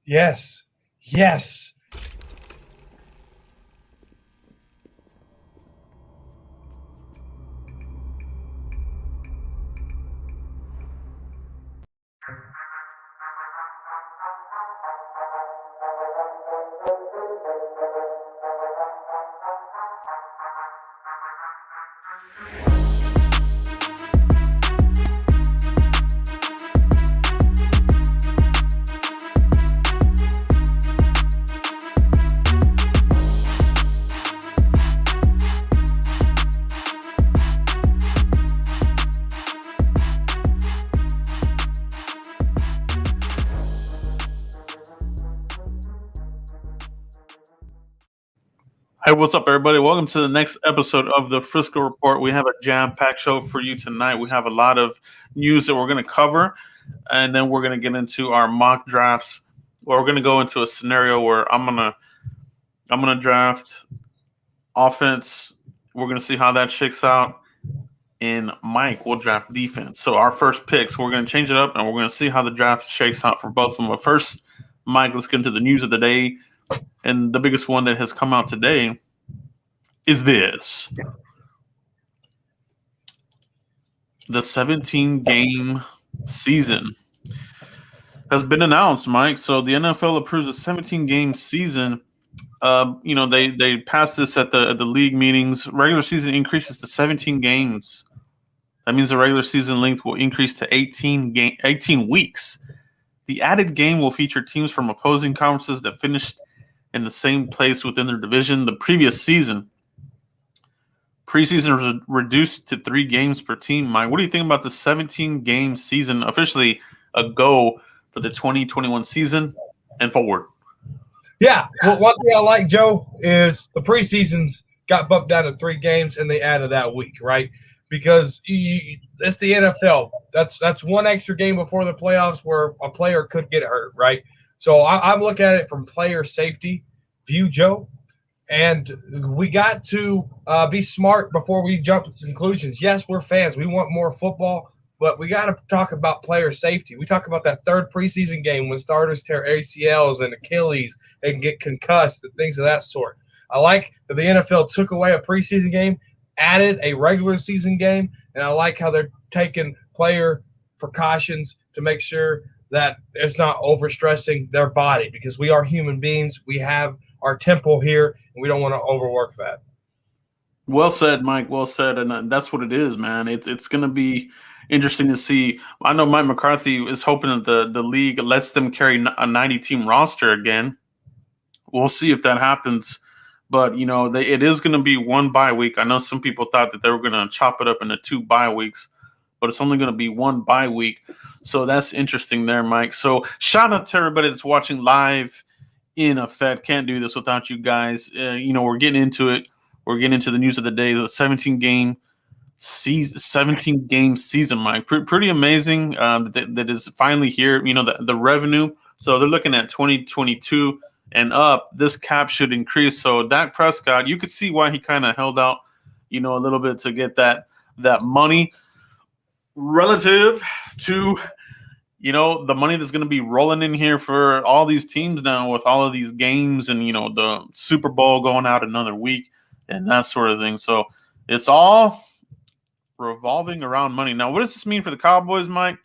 Yes. Yes. Hey, what's up, everybody? Welcome to the next episode of the Frisco Report. We have a jam-packed show for you tonight. We have a lot of news that we're going to cover, and then we're going to get into our mock drafts. Where we're going to go into a scenario where I'm gonna draft offense. We're going to see how that shakes out, and Mike will draft defense. So our first picks, we're going to change it up, and we're going to see how the draft shakes out for both of them. But first, Mike, let's get into the news of the day. And the biggest one that has come out today is this. The 17-game season has been announced, Mike. So the NFL approves a 17-game season. They passed this at the league meetings. Regular season increases to 17 games. That means the regular season length will increase to 18 weeks. The added game will feature teams from opposing conferences that finished in the same place within their division the previous season. Preseason was reduced to 3 games per team. Mike, what do you think about the 17-game season, officially a go for the 2021 season and forward? Yeah. Well, one thing I like, Joe, is the preseasons got bumped down to 3 games, and they added that week, right? Because it's the NFL. That's one extra game before the playoffs where a player could get hurt, right? So I'm looking at it from player safety view, Joe. And we got to be smart before we jump to conclusions. Yes, we're fans. We want more football, but we got to talk about player safety. We talk about that third preseason game when starters tear ACLs and Achilles and get concussed and things of that sort. I like that the NFL took away a preseason game, added a regular season game, and I like how they're taking player precautions to make sure that it's not overstressing their body, because we are human beings. We have our tempo here, and we don't want to overwork that. Well said, Mike. Well said, and that's what it is, man. It's going to be interesting to see. I know Mike McCarthy is hoping that the league lets them carry a 90-team roster again. We'll see if that happens. But, it is going to be 1 bye week. I know some people thought that they were going to chop it up into 2 bye weeks, but it's only going to be 1 bye week. So that's interesting there, Mike. So shout out to everybody that's watching live in effect. Can't do this without you guys. We're getting into it. We're getting into the news of the day, the 17-game season, Mike. Pretty amazing that is finally here. The revenue. So they're looking at 2022 and up. This cap should increase. So Dak Prescott, you could see why he kind of held out, a little bit to get that money relative to the money that's going to be rolling in here for all these teams now with all of these games and the Super Bowl going out another week and that sort of thing. So it's all revolving around money. Now, what does this mean for the Cowboys, Mike?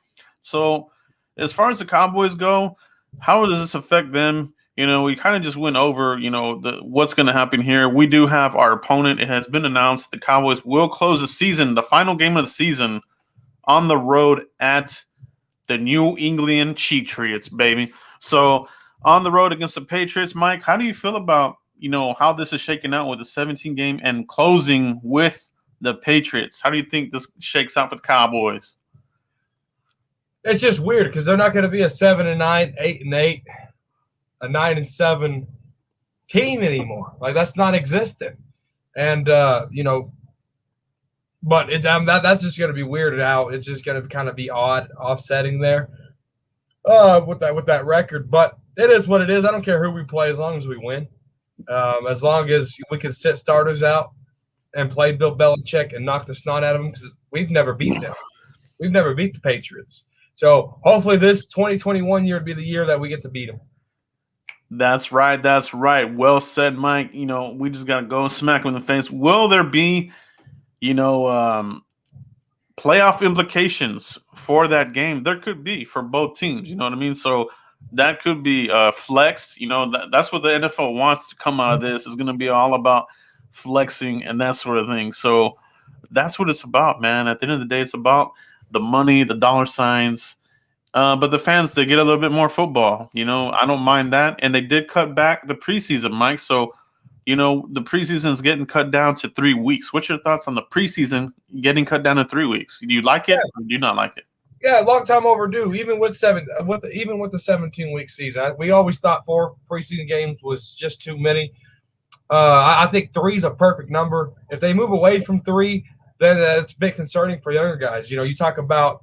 So as far as the Cowboys go, how does this affect them? We kind of just went over what's going to happen here. We do have our opponent. It has been announced the Cowboys will close the season, the final game of the season, on the road at the New England Patriots, baby. So on the road against the Patriots, Mike, how do you feel about, how this is shaking out with the 17-game and closing with the Patriots? How do you think this shakes out for the Cowboys? It's just weird because they're not going to be a 7-9, 8-8, a 9-7 team anymore. Like, that's non-existent. And, but that's just going to be weirded out. It's just going to kind of be odd, offsetting there with that record. But it is what it is. I don't care who we play as long as we win. As long as we can sit starters out and play Bill Belichick and knock the snot out of them, because we've never beat them. We've never beat the Patriots. So hopefully this 2021 year would be the year that we get to beat them. That's right. That's right. Well said, Mike. We just got to go smack him in the face. Will there be, you know, playoff implications for that game? There could be for both teams. You know what I mean? So that could be flexed. That's what the NFL wants to come out of this. Is going to be all about flexing and that sort of thing. So that's what it's about, man. At the end of the day, it's about the money, the dollar signs. But the fans, they get a little bit more football. I don't mind that. And they did cut back the preseason, Mike. So, the preseason is getting cut down to 3 weeks. What's your thoughts on the preseason getting cut down to 3 weeks? Do you like it or do you not like it? Yeah, long time overdue. Even with the 17-week season, we always thought 4 preseason games was just too many. I think 3 is a perfect number. If they move away from 3, then it's a bit concerning for younger guys. You talk about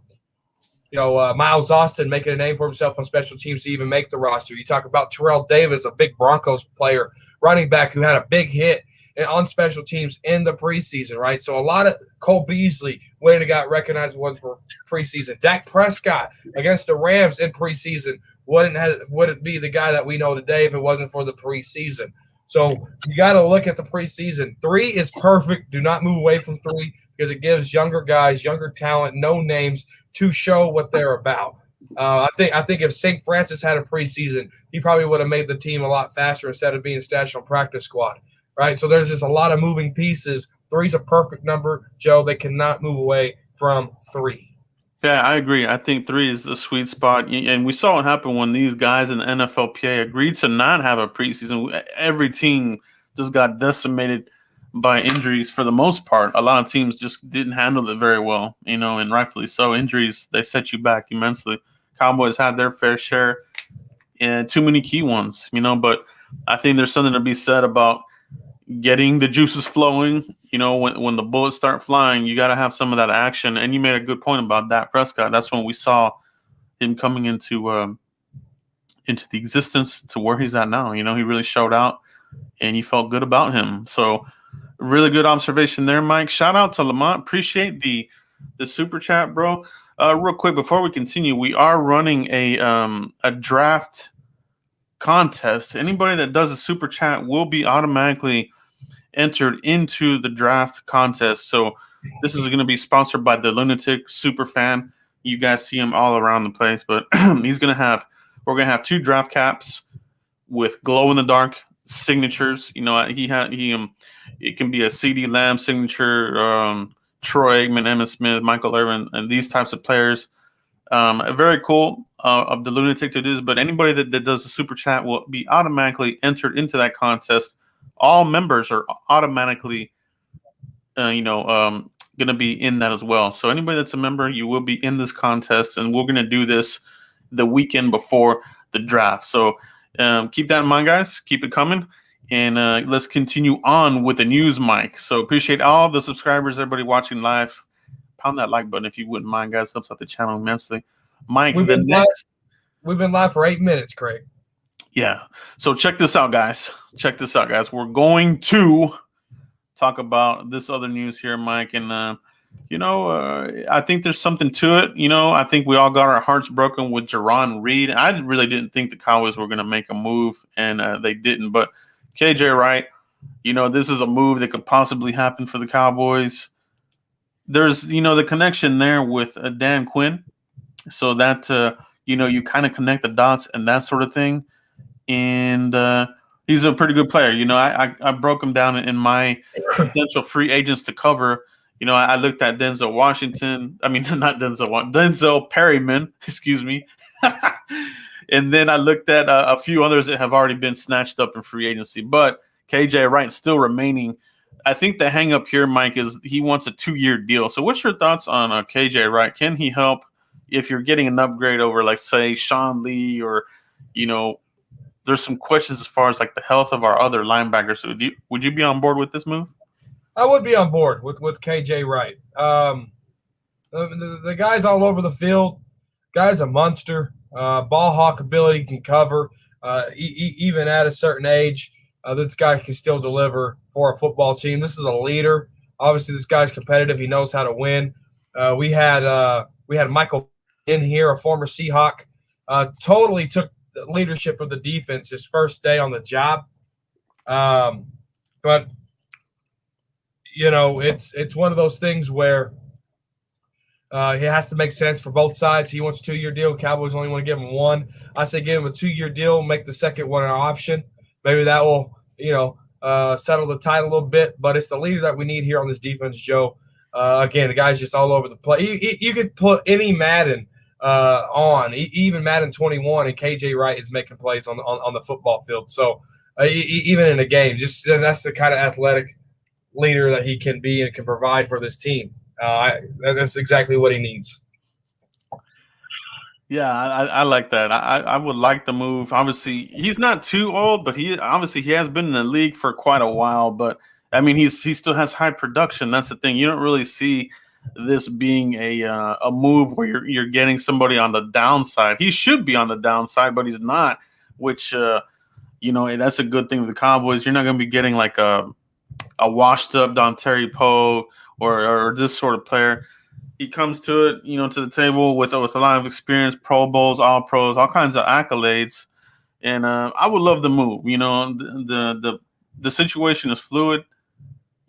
Miles Austin making a name for himself on special teams to even make the roster. You talk about Terrell Davis, a big Broncos player, running back who had a big hit on special teams in the preseason, right? So a lot of Cole Beasley wouldn't have got recognized for preseason. Dak Prescott against the Rams in preseason wouldn't be the guy that we know today if it wasn't for the preseason. So you got to look at the preseason. 3 is perfect. Do not move away from 3 because it gives younger guys, younger talent, no names to show what they're about. I think if St. Francis had a preseason, he probably would have made the team a lot faster instead of being stashed on practice squad, right? So there's just a lot of moving pieces. 3 is a perfect number, Joe. They cannot move away from 3. Yeah, I agree. I think 3 is the sweet spot. And we saw what happened when these guys in the NFLPA agreed to not have a preseason. Every team just got decimated by injuries for the most part. A lot of teams just didn't handle it very well, and rightfully so. Injuries, they set you back immensely. Cowboys had their fair share and too many key ones, but I think there's something to be said about getting the juices flowing. When the bullets start flying, you got to have some of that action. And you made a good point about Dak Prescott. That's when we saw him coming into the existence to where he's at now. He really showed out and you felt good about him. So really good observation there, Mike. Shout out to Lamont. Appreciate the super chat, bro. Real quick before we continue, we are running a draft contest. Anybody that does a super chat will be automatically entered into the draft contest. So this is going to be sponsored by the Lunatic Super Fan. You guys see him all around the place, but we're going to have 2 draft caps with glow in the dark signatures. It can be a CD Lamb signature, Troy Aikman, Emmitt Smith, Michael Irvin, and these types of players. Very cool of the Lunatic to do this, but anybody that does the super chat will be automatically entered into that contest. All members are automatically, going to be in that as well. So anybody that's a member, you will be in this contest, and we're going to do this the weekend before the draft. So keep that in mind, guys. Keep it coming. And let's continue on with the news, Mike. So appreciate all the subscribers, everybody watching live. Pound that like button if you wouldn't mind, guys. Helps out the channel immensely. Mike, we've been live for 8 minutes, Craig. Yeah. So check this out, guys. We're going to talk about this other news here, Mike. And, I think there's something to it. I think we all got our hearts broken with Jarron Reed. I really didn't think the Cowboys were going to make a move, and they didn't. But KJ Wright, this is a move that could possibly happen for the Cowboys. There's, the connection there with Dan Quinn. So that, you kind of connect the dots and that sort of thing. And he's a pretty good player. I broke him down in my potential free agents to cover. I looked at Denzel Washington. I mean, not Denzel Perryman, excuse me. And then I looked at a few others that have already been snatched up in free agency. But KJ Wright still remaining. I think the hang up here, Mike, is he wants a 2-year deal. So what's your thoughts on KJ Wright? Can he help if you're getting an upgrade over, like, say, Sean Lee or, there's some questions as far as, like, the health of our other linebackers. So would you be on board with this move? I would be on board with KJ Wright. The guy's all over the field. Guy's a monster. Ball hawk ability, can cover. Even at a certain age, this guy can still deliver for a football team. This is a leader. Obviously, this guy's competitive. He knows how to win. We had Michael in here, a former Seahawk, totally took the leadership of the defense his first day on the job. But you know, it's one of those things where he has to make sense for both sides. He wants a 2-year deal. Cowboys only want to give him one. I say give him a 2-year deal, make the second one an option. Maybe that will, settle the tide a little bit. But it's the leader that we need here on this defense, Joe. Again, the guy's just all over the place. You could put any Madden on, even Madden 21, and KJ Wright is making plays on the football field. So even in a game, just that's the kind of athletic leader that he can be and can provide for this team. That's exactly what he needs. Yeah, I like that. I would like the move. Obviously, he's not too old, but he has been in the league for quite a while. But I mean, he still has high production. That's the thing. You don't really see this being a move where you're getting somebody on the downside. He should be on the downside, but he's not. Which that's a good thing with the Cowboys. You're not going to be getting like a washed up Dontari Poe or this sort of player. He comes to it, to the table with a lot of experience, Pro Bowls, All Pros, all kinds of accolades, and I would love the move. The situation is fluid,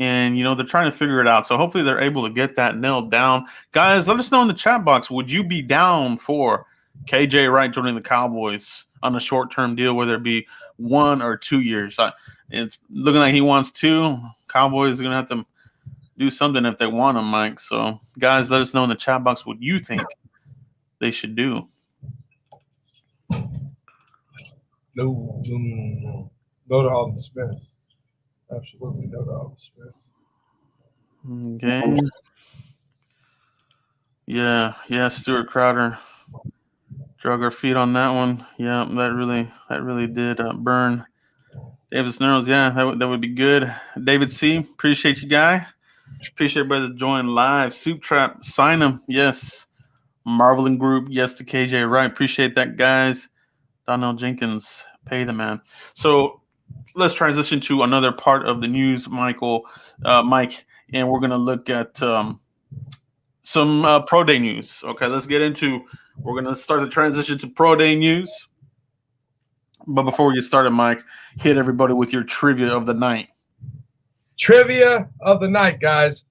and they're trying to figure it out. So hopefully they're able to get that nailed down. Guys, let us know in the chat box. Would you be down for KJ Wright joining the Cowboys on a short-term deal, whether it be 1 or 2 years? It's looking like he wants 2. Cowboys are gonna have to do something if they want him, Mike. So, guys, let us know in the chat box what you think they should do. No. Go to Alden Smith. Absolutely, no to Alden Smith. Okay. Yeah, Stuart Crowder drug our feet on that one. Yeah, that really did burn. David Snurls, yeah, that would be good. David C, appreciate you, guy. Appreciate everybody that joined live. Soup Trap, sign him. Yes. Marveling Group, yes to KJ Wright. Appreciate that, guys. Donnell Jenkins, pay the man. So let's transition to another part of the news, Mike, and we're going to look at some Pro Day news. Okay, we're going to start the transition to Pro Day news. But before we get started, Mike, hit everybody with your trivia of the night. Trivia of the night, guys.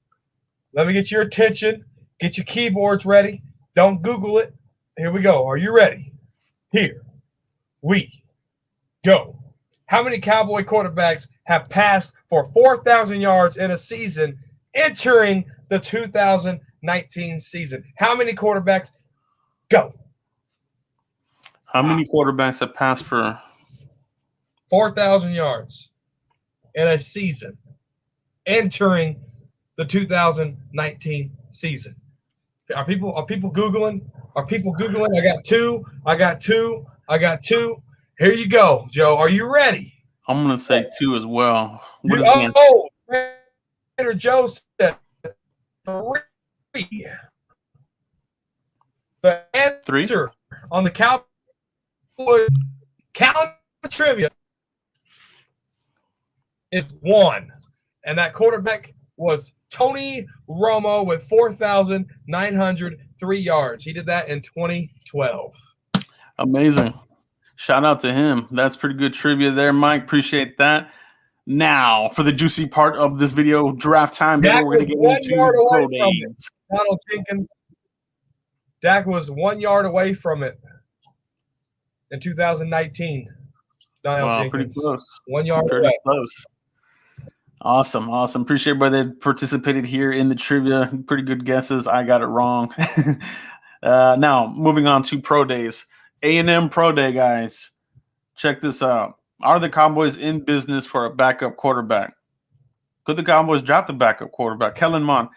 Let me get your attention. Get your keyboards ready. Don't Google it. Here we go. Are you ready? Here we go. How many Cowboy quarterbacks have passed for 4,000 yards in a season entering the 2019 season? How many quarterbacks? Go. How many quarterbacks have passed for 4,000 yards in a season entering the 2019 season? Are people Googling? Are people Googling? I got two. Here you go, Joe. Are you ready? I'm going to say 2 as well. Trader Joe said 3. The answer on the Cowboy calendar trivia is 1. And that quarterback was Tony Romo with 4,903 yards. He did that in 2012. Amazing. Shout out to him. That's pretty good trivia there, Mike. Appreciate that. Now, for the juicy part of this video, draft time. We're going to get into Pro Days. Donald Jenkins. Dak was 1 yard away from it in 2019. Donald Jenkins. Pretty close. 1 yard pretty away. Close. Awesome. Appreciate everybody that participated here in the trivia. Pretty good guesses. I got it wrong. Now, moving on to Pro Days. A&M Pro Day, guys. Check this out. Are the Cowboys in business for a backup quarterback? Could the Cowboys draft a backup quarterback? Kellen Mond.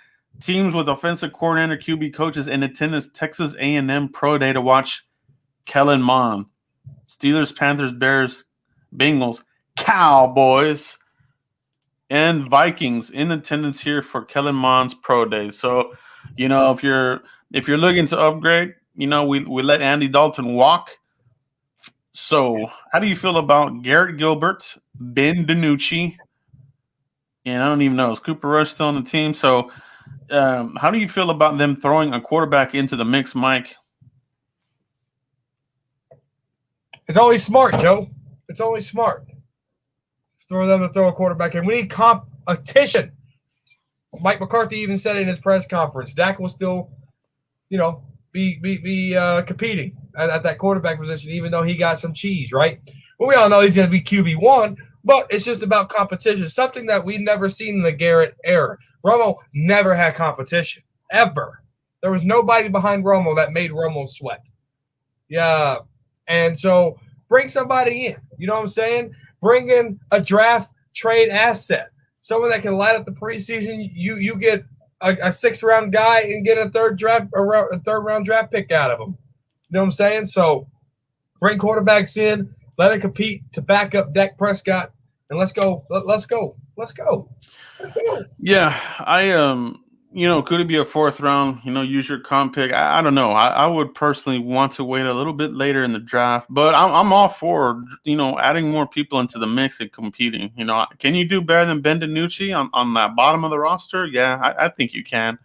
Teams with offensive coordinator, QB coaches in attendance, Texas A&M Pro Day to watch Kellen Mond. Steelers, Panthers, Bears, Bengals, Cowboys, and Vikings in attendance here for Kellen Mond's Pro Day. So, if you're looking to upgrade, we let Andy Dalton walk. So, how do you feel about Garrett Gilbert, Ben DiNucci, and I don't even know, is Cooper Rush still on the team? So, how do you feel about them throwing a quarterback into the mix, Mike? It's always smart, Joe. It's always smart for them to throw a quarterback in. We need competition. Mike McCarthy even said it in his press conference. Dak will still, be competing at that quarterback position, even though he got some cheese, right? Well, we all know he's going to be QB1, but it's just about competition, something that we've never seen in the Garrett era. Romo never had competition, ever. There was nobody behind Romo that made Romo sweat. Yeah, and so bring somebody in. You know what I'm saying? Bring in a draft trade asset, someone that can light up the preseason. You get a sixth-round guy and get a third-round draft pick out of him. You know what I'm saying? So bring quarterbacks in, let it compete to back up Dak Prescott, and let's go. Let's go. Yeah, could it be a fourth round? Use your comp pick. I don't know. I would personally want to wait a little bit later in the draft, but I'm all for adding more people into the mix and competing. Can you do better than Ben DiNucci on that bottom of the roster? Yeah, I think you can.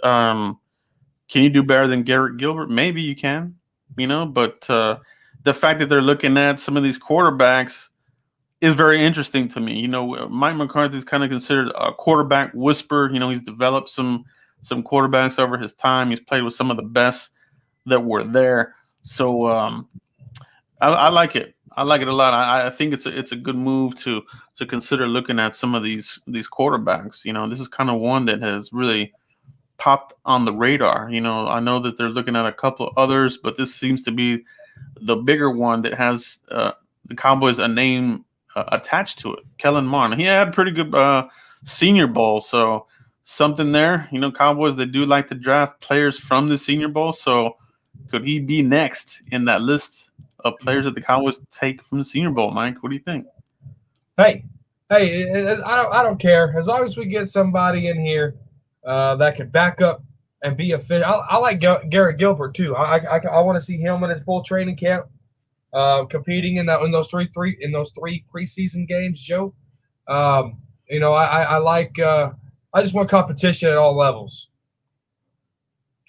Can you do better than Garrett Gilbert? Maybe you can. But the fact that they're looking at some of these quarterbacks is very interesting to me. Mike McCarthy is kind of considered a quarterback whisperer. He's developed some quarterbacks over his time. He's played with some of the best that were there. So I like it. I like it a lot. I think it's a good move to consider looking at some of these quarterbacks. This is kind of one that has really popped on the radar. I know that they're looking at a couple of others, but this seems to be the bigger one that has the Cowboys a name attached to it. Kellen Mond. He had a pretty good Senior Bowl, so something there. Cowboys, they do like to draft players from the Senior Bowl, so could he be next in that list of players that the Cowboys take from the Senior Bowl, Mike? What do you think? Hey, I don't care. As long as we get somebody in here that can back up and be a fit. I like Garrett Gilbert too. I want to see him in his full training camp. Competing in those three preseason games, Joe. I like. I just want competition at all levels.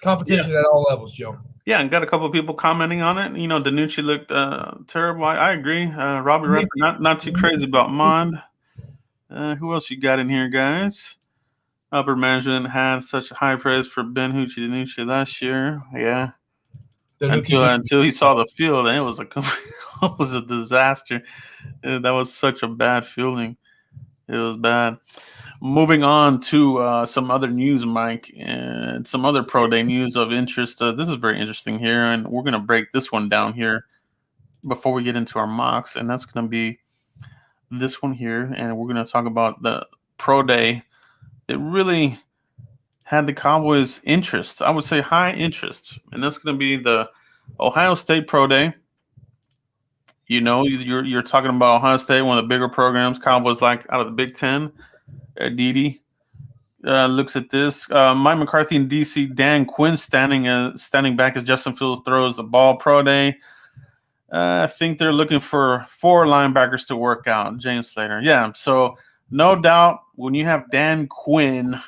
Competition at all levels, Joe. Yeah, and got a couple of people commenting on it. DiNucci looked terrible. I agree. Robbie Redford, not too crazy about Mond. Who else you got in here, guys? Upper management had such high praise for Ben DiNucci last year. Yeah. Until he saw the field, and it was a disaster. That was such a bad feeling. It was bad. Moving on to some other news, Mike, and some other pro day news of interest. This is very interesting here, and we're going to break this one down here before we get into our mocks, and that's going to be this one here, and we're going to talk about the pro day that really had the Cowboys' interest. I would say high interest, and that's going to be the Ohio State Pro Day. You're talking about Ohio State, one of the bigger programs Cowboys like out of the Big Ten. Didi looks at this. Mike McCarthy in DC. Dan Quinn standing back as Justin Fields throws the ball. Pro Day. I think they're looking for 4 linebackers to work out. James Slater. Yeah. So no doubt when you have Dan Quinn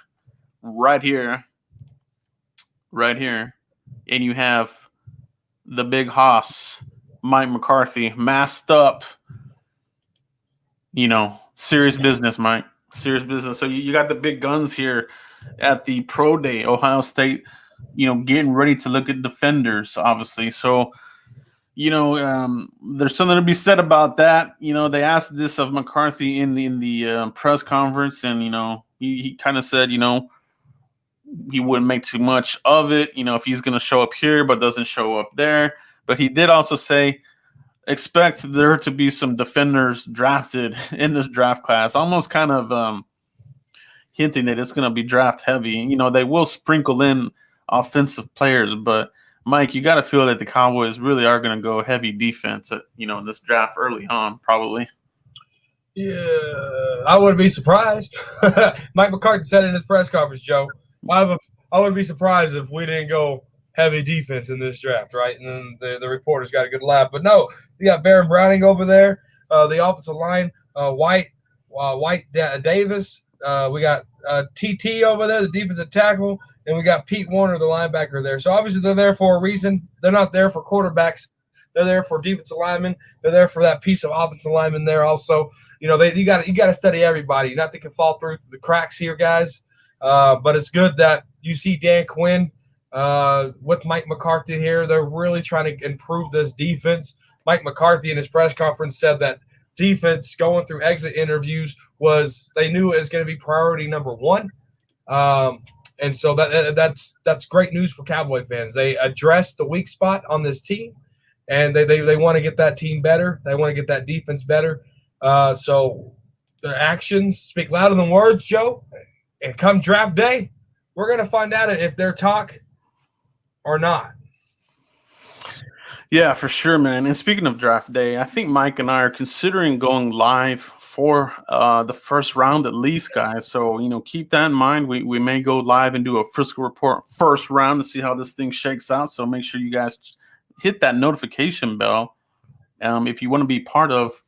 right here, and you have the big hoss, Mike McCarthy, masked up, serious business, Mike. Serious business. So you got the big guns here at the Pro Day. Ohio State, getting ready to look at defenders, obviously. So, there's something to be said about that. They asked this of McCarthy in the press conference, and, he kind of said, he wouldn't make too much of it, if he's going to show up here but doesn't show up there. But he did also say, expect there to be some defenders drafted in this draft class, almost kind of hinting that it's going to be draft heavy. They will sprinkle in offensive players, but Mike, you got to feel that the Cowboys really are going to go heavy defense at, in this draft early on, probably. Yeah, I wouldn't be surprised. Mike McCarthy said in his press conference, Joe, I wouldn't be surprised if we didn't go heavy defense in this draft, right? And then the reporters got a good laugh. But no, you got Baron Browning over there, the offensive line, White Davis. We got TT over there, the defensive tackle, and we got Pete Warner, the linebacker there. So obviously they're there for a reason. They're not there for quarterbacks. They're there for defensive linemen. They're there for that piece of offensive lineman there also. You got to study everybody. Not that can fall through the cracks here, guys. But it's good that you see Dan Quinn with Mike McCarthy here. They're really trying to improve this defense. Mike McCarthy in his press conference said that defense going through exit interviews they knew it was going to be priority number one. And so that's great news for Cowboy fans. They addressed the weak spot on this team, and they want to get that team better. They want to get that defense better. So their actions speak louder than words, Joe. And come draft day, we're going to find out if they're talk or not. Yeah, for sure, man. And speaking of draft day, I think Mike and I are considering going live for the first round at least, guys. So, keep that in mind. We may go live and do a Frisco report first round to see how this thing shakes out. So make sure you guys hit that notification bell if you want to be part of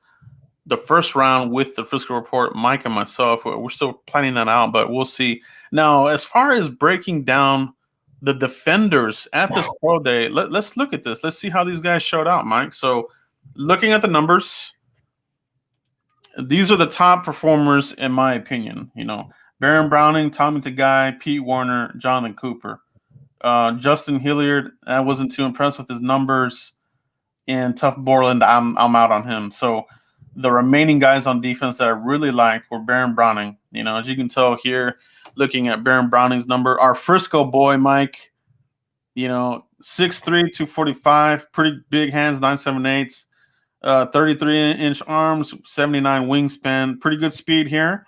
the first round with the Frisco report. Mike and myself, we're still planning that out, but we'll see. Now, as far as breaking down the defenders at this pro day, let's look at this. Let's see how these guys showed out, Mike. So looking at the numbers, these are the top performers in my opinion. Baron Browning, Tommy Tagai, Pete Warner, Jonathan Cooper. Justin Hilliard, I wasn't too impressed with his numbers. And Tuff Borland, I'm out on him. So the remaining guys on defense that I really liked were Baron Browning. As you can tell here, looking at Baron Browning's number, our Frisco boy, Mike, 6'3", 245, pretty big hands, 9.78, 33-inch arms, 79 wingspan, pretty good speed here.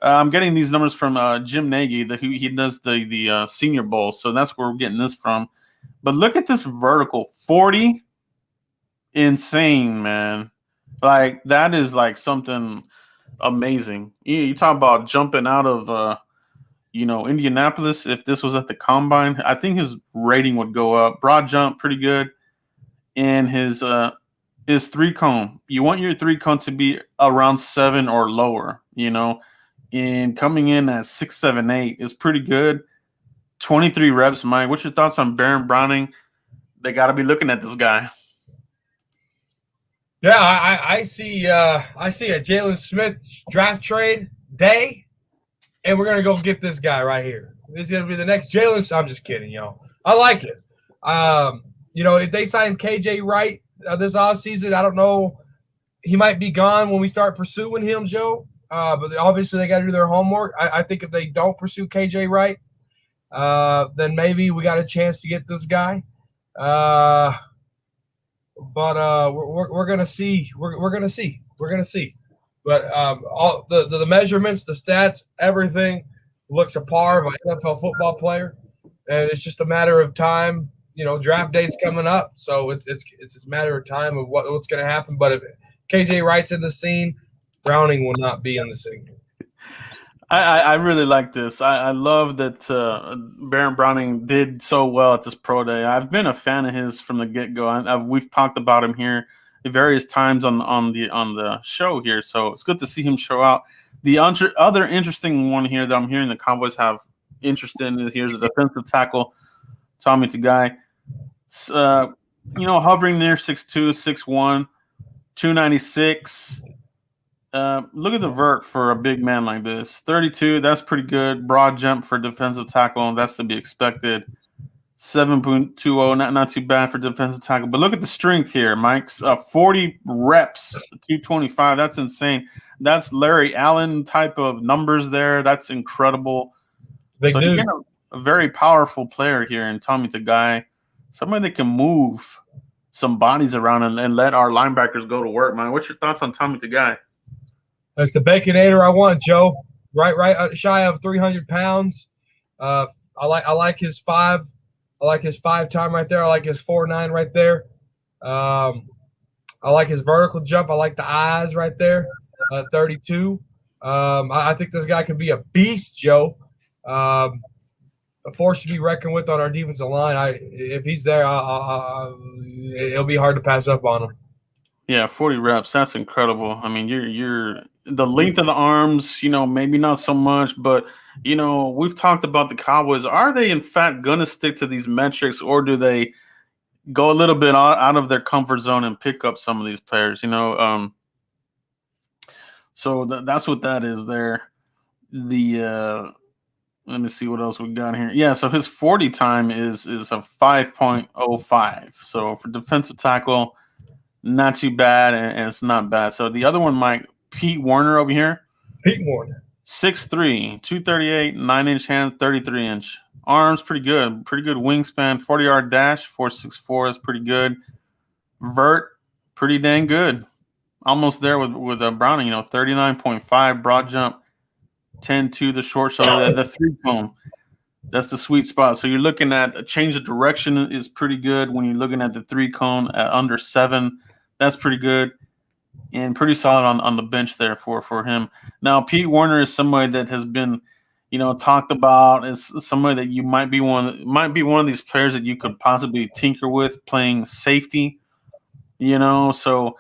I'm getting these numbers from Jim Nagy, he does the Senior Bowl, so that's where we're getting this from. But look at this vertical, 40, insane, man. Like, that is like something amazing. You talk about jumping out of Indianapolis. If this was at the combine, I think his rating would go up. Broad jump, pretty good. And his 3-cone, you want your 3-cone to be around 7 or lower, and coming in at 6.78 is pretty good. 23 reps, Mike. What's your thoughts on Baron Browning? They got to be looking at this guy. Yeah, I see a Jalen Smith draft trade day, and we're gonna go get this guy right here. He's gonna be the next Jalen. I'm just kidding, y'all. I like it. If they signed KJ Wright this offseason, I don't know. He might be gone when we start pursuing him, Joe. But obviously they got to do their homework. I think if they don't pursue KJ Wright, then maybe we got a chance to get this guy. But we're gonna see. We're gonna see. But all the measurements, the stats, everything looks a par of an NFL football player, and it's just a matter of time. Draft day's coming up, so it's a matter of time of what's going to happen. But if KJ Wright's in the scene, Browning will not be in the scene. I really like this. I love that Baron Browning did so well at this pro day. I've been a fan of his from the get-go. We've talked about him here at various times on the show here, so it's good to see him show out. The other interesting one here that I'm hearing the Cowboys have interest in is here's a defensive tackle, Tommy Tagai. Hovering near 6'2", 6'1", 296. Look at the vert for a big man like this. 32, that's pretty good. Broad jump for defensive tackle, that's to be expected. 7.20, not too bad for defensive tackle. But look at the strength here, Mike. 40 reps, 225. That's insane. That's Larry Allen type of numbers there. That's incredible. Big so dude. Again, a very powerful player here in Tommy Tagai. Somebody that can move some bodies around and let our linebackers go to work, man. What's your thoughts on Tommy Tagai? That's the Baconator I want, Joe. Right shy of 300 pounds. I like his 5. I like his 5 time right there. I like his 4.9 right there. I like his vertical jump. I like the eyes right there. 32. I think this guy can be a beast, Joe. A force to be reckoned with on our defensive line. If he's there, it'll be hard to pass up on him. Yeah, 40 reps. That's incredible. I mean, you're the length of the arms, maybe not so much, but we've talked about the Cowboys. Are they in fact going to stick to these metrics, or do they go a little bit out of their comfort zone and pick up some of these players. So that's what that is there. Let me see what else we got here. Yeah, so his 40 time is a 5.05. So for defensive tackle, not too bad, and it's not bad. So the other one, Mike, Pete Warner over here. Pete Warner. 6'3", 238, 9-inch hands, 33-inch arms, pretty good. Pretty good wingspan, 40-yard dash, 4.64 is pretty good. Vert, pretty dang good. Almost there with Browning, 39.5 broad jump, 10-2 the short shoulder, the 3-cone. That's the sweet spot. So you're looking at a change of direction is pretty good when you're looking at the 3-cone at under 7. That's pretty good and pretty solid on the bench there for him. Now, Pete Warner is somebody that has been, talked about as somebody that you might be one of these players that you could possibly tinker with playing safety, so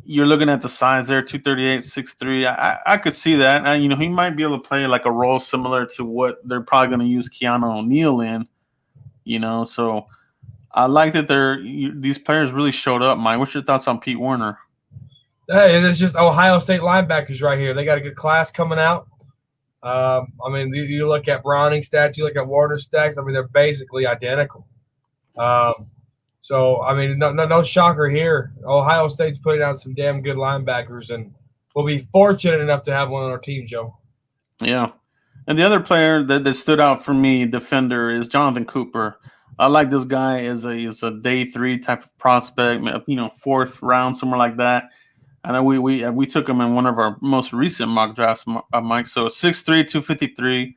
you're looking at the size there, 238, 6'3". I could see that. He might be able to play like a role similar to what they're probably going to use Keanu O'Neal in, so I like that these players really showed up. Mike, what's your thoughts on Pete Warner? Hey, and it's just Ohio State linebackers right here. They got a good class coming out. You look at Browning stats, you look at Warner stats. They're basically identical. No shocker here. Ohio State's putting out some damn good linebackers, and we'll be fortunate enough to have one on our team, Joe. Yeah. And the other player that stood out for me, defender, is Jonathan Cooper. I like this guy as a day 3 type of prospect, 4th round, somewhere like that. I know we took him in one of our most recent mock drafts, Mike. So 6'3", 253,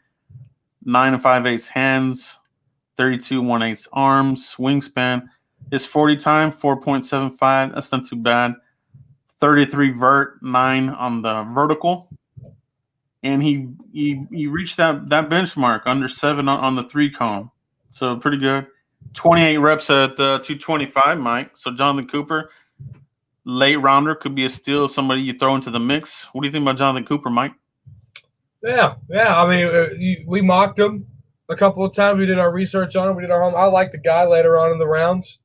9 5/8 hands, 32 1/8 arms, wingspan. His 40 time, 4.75. That's not too bad. 33 vert, 9 on the vertical. And he reached that benchmark, under 7 on the 3-cone. So pretty good. 28 reps at 225, Mike. So Jonathan Cooper, late rounder, could be a steal, somebody you throw into the mix. What do you think about Jonathan Cooper, Mike? Yeah. We mocked him a couple of times. We did our research on him. We did our home. I like the guy later on in the rounds.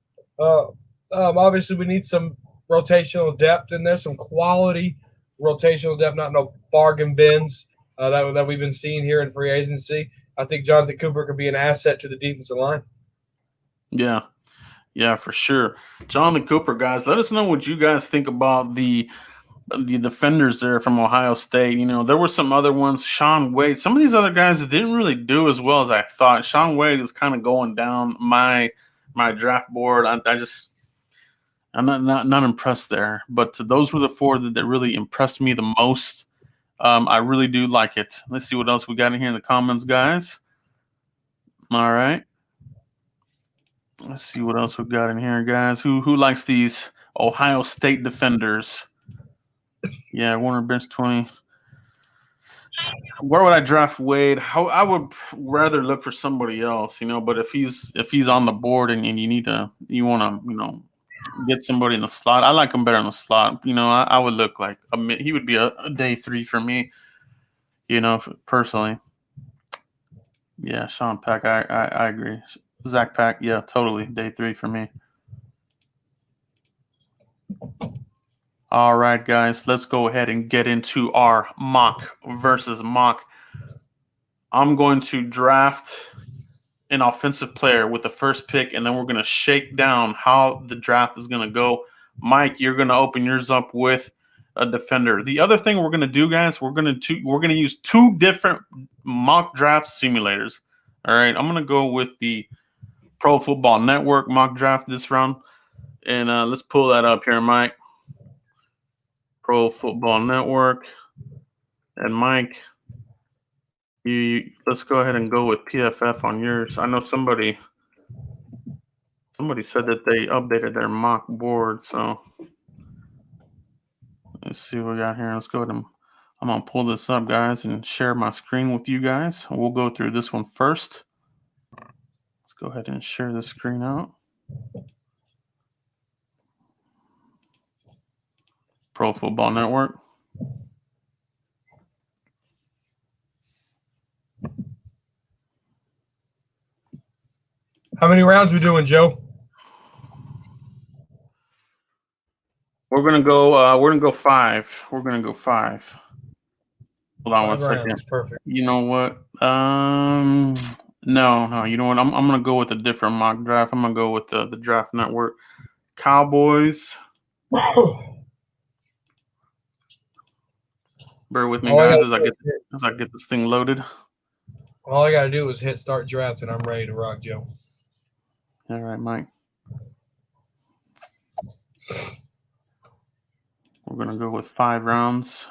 Obviously, we need some rotational depth in there, some quality rotational depth, not no bargain bins that we've been seeing here in free agency. I think Jonathan Cooper could be an asset to the defensive line. Yeah, for sure. Jonathan Cooper, guys, let us know what you guys think about the defenders there from Ohio State. There were some other ones. Shaun Wade. Some of these other guys didn't really do as well as I thought. Shaun Wade is kind of going down my draft board. I'm not impressed there. But those were the 4 that really impressed me the most. I really do like it. Let's see what else we got in here in the comments, guys. All right. Let's see what else we got in here, guys. Who likes these Ohio State defenders? Yeah, Warner bench 20. Where would I draft Wade? I would rather look for somebody else, But if he's on the board and you want to get somebody in the slot, I like him better in the slot. I would look like he would be a day 3 for me. Personally. Yeah, Sean Pack, I agree. Zach Pack, yeah, totally. Day 3 for me. All right, guys, let's go ahead and get into our mock versus mock. I'm going to draft an offensive player with the first pick, and then we're going to shake down how the draft is going to go. Mike, you're going to open yours up with a defender. The other thing we're going to do, guys, we're going to use 2 different mock draft simulators. All right, I'm going to go with the Pro Football Network mock draft this round. And let's pull that up here, Mike. Pro Football Network. And Mike, let's go ahead and go with PFF on yours. I know somebody said that they updated their mock board. So let's see what we got here. Let's go ahead and I'm going to pull this up, guys, and share my screen with you guys. We'll go through this one first. Let's go ahead and share the screen out. Pro Football Network. How many rounds we doing, Joe? We're gonna go. We're gonna go 5. We're gonna go 5. Hold on 1 second. Perfect. You know what? No. You know what? I'm gonna go with a different mock draft. I'm gonna go with the Draft Network. Cowboys. Bear with me, guys, as I get this thing loaded. All I gotta do is hit start draft, and I'm ready to rock, Joe. All right, Mike. We're gonna go with 5 rounds.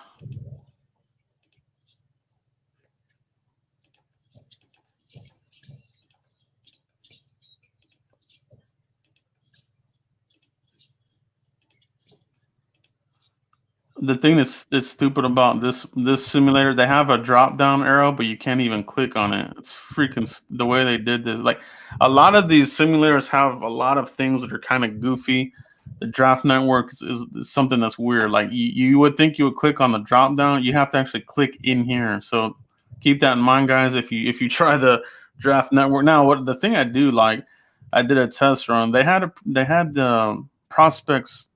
The thing that's stupid about this simulator, they have a drop down arrow, but you can't even click on it. It's freaking the way they did this. Like a lot of these simulators have a lot of things that are kind of goofy. The Draft Network is something that's weird. Like you would think you would click on the drop down, you have to actually click in here. So keep that in mind, guys. If you try the Draft Network now, what the thing I do like, I did a test run. They had the prospects,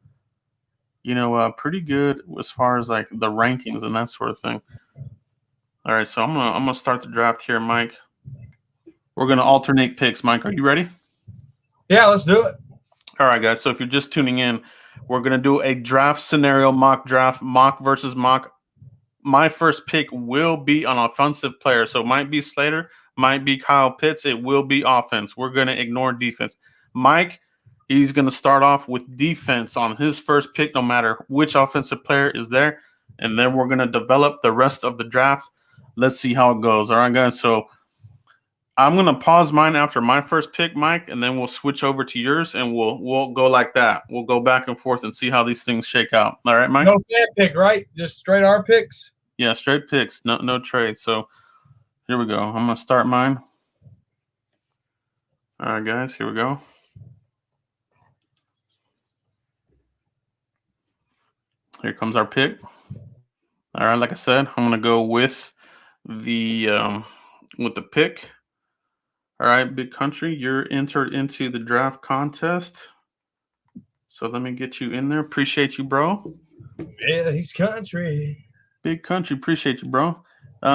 pretty good as far as like the rankings and that sort of thing. All right, so I'm gonna start the draft here, Mike. We're gonna alternate picks. Mike, are you ready? Yeah, let's do it. All right, guys. So if you're just tuning in, we're gonna do a draft scenario mock draft, mock versus mock. My first pick will be an offensive player, so it might be Slater, might be Kyle Pitts. It will be offense. We're gonna ignore defense. Mike, he's going to start off with defense on his first pick, no matter which offensive player is there. And then we're going to develop the rest of the draft. Let's see how it goes. All right, guys. So I'm going to pause mine after my first pick, Mike, and then we'll switch over to yours, and we'll go like that. We'll go back and forth and see how these things shake out. All right, Mike? No fan pick, right? Just straight our picks? Yeah, straight picks. No trade. So here we go. I'm going to start mine. All right, guys. Here we go. Here comes our pick. All right, like I said, I'm gonna go with the pick. All right, Big Country, you're entered into the draft contest. So let me get you in there. Appreciate you, bro. Yeah, he's country. Big Country, appreciate you, bro.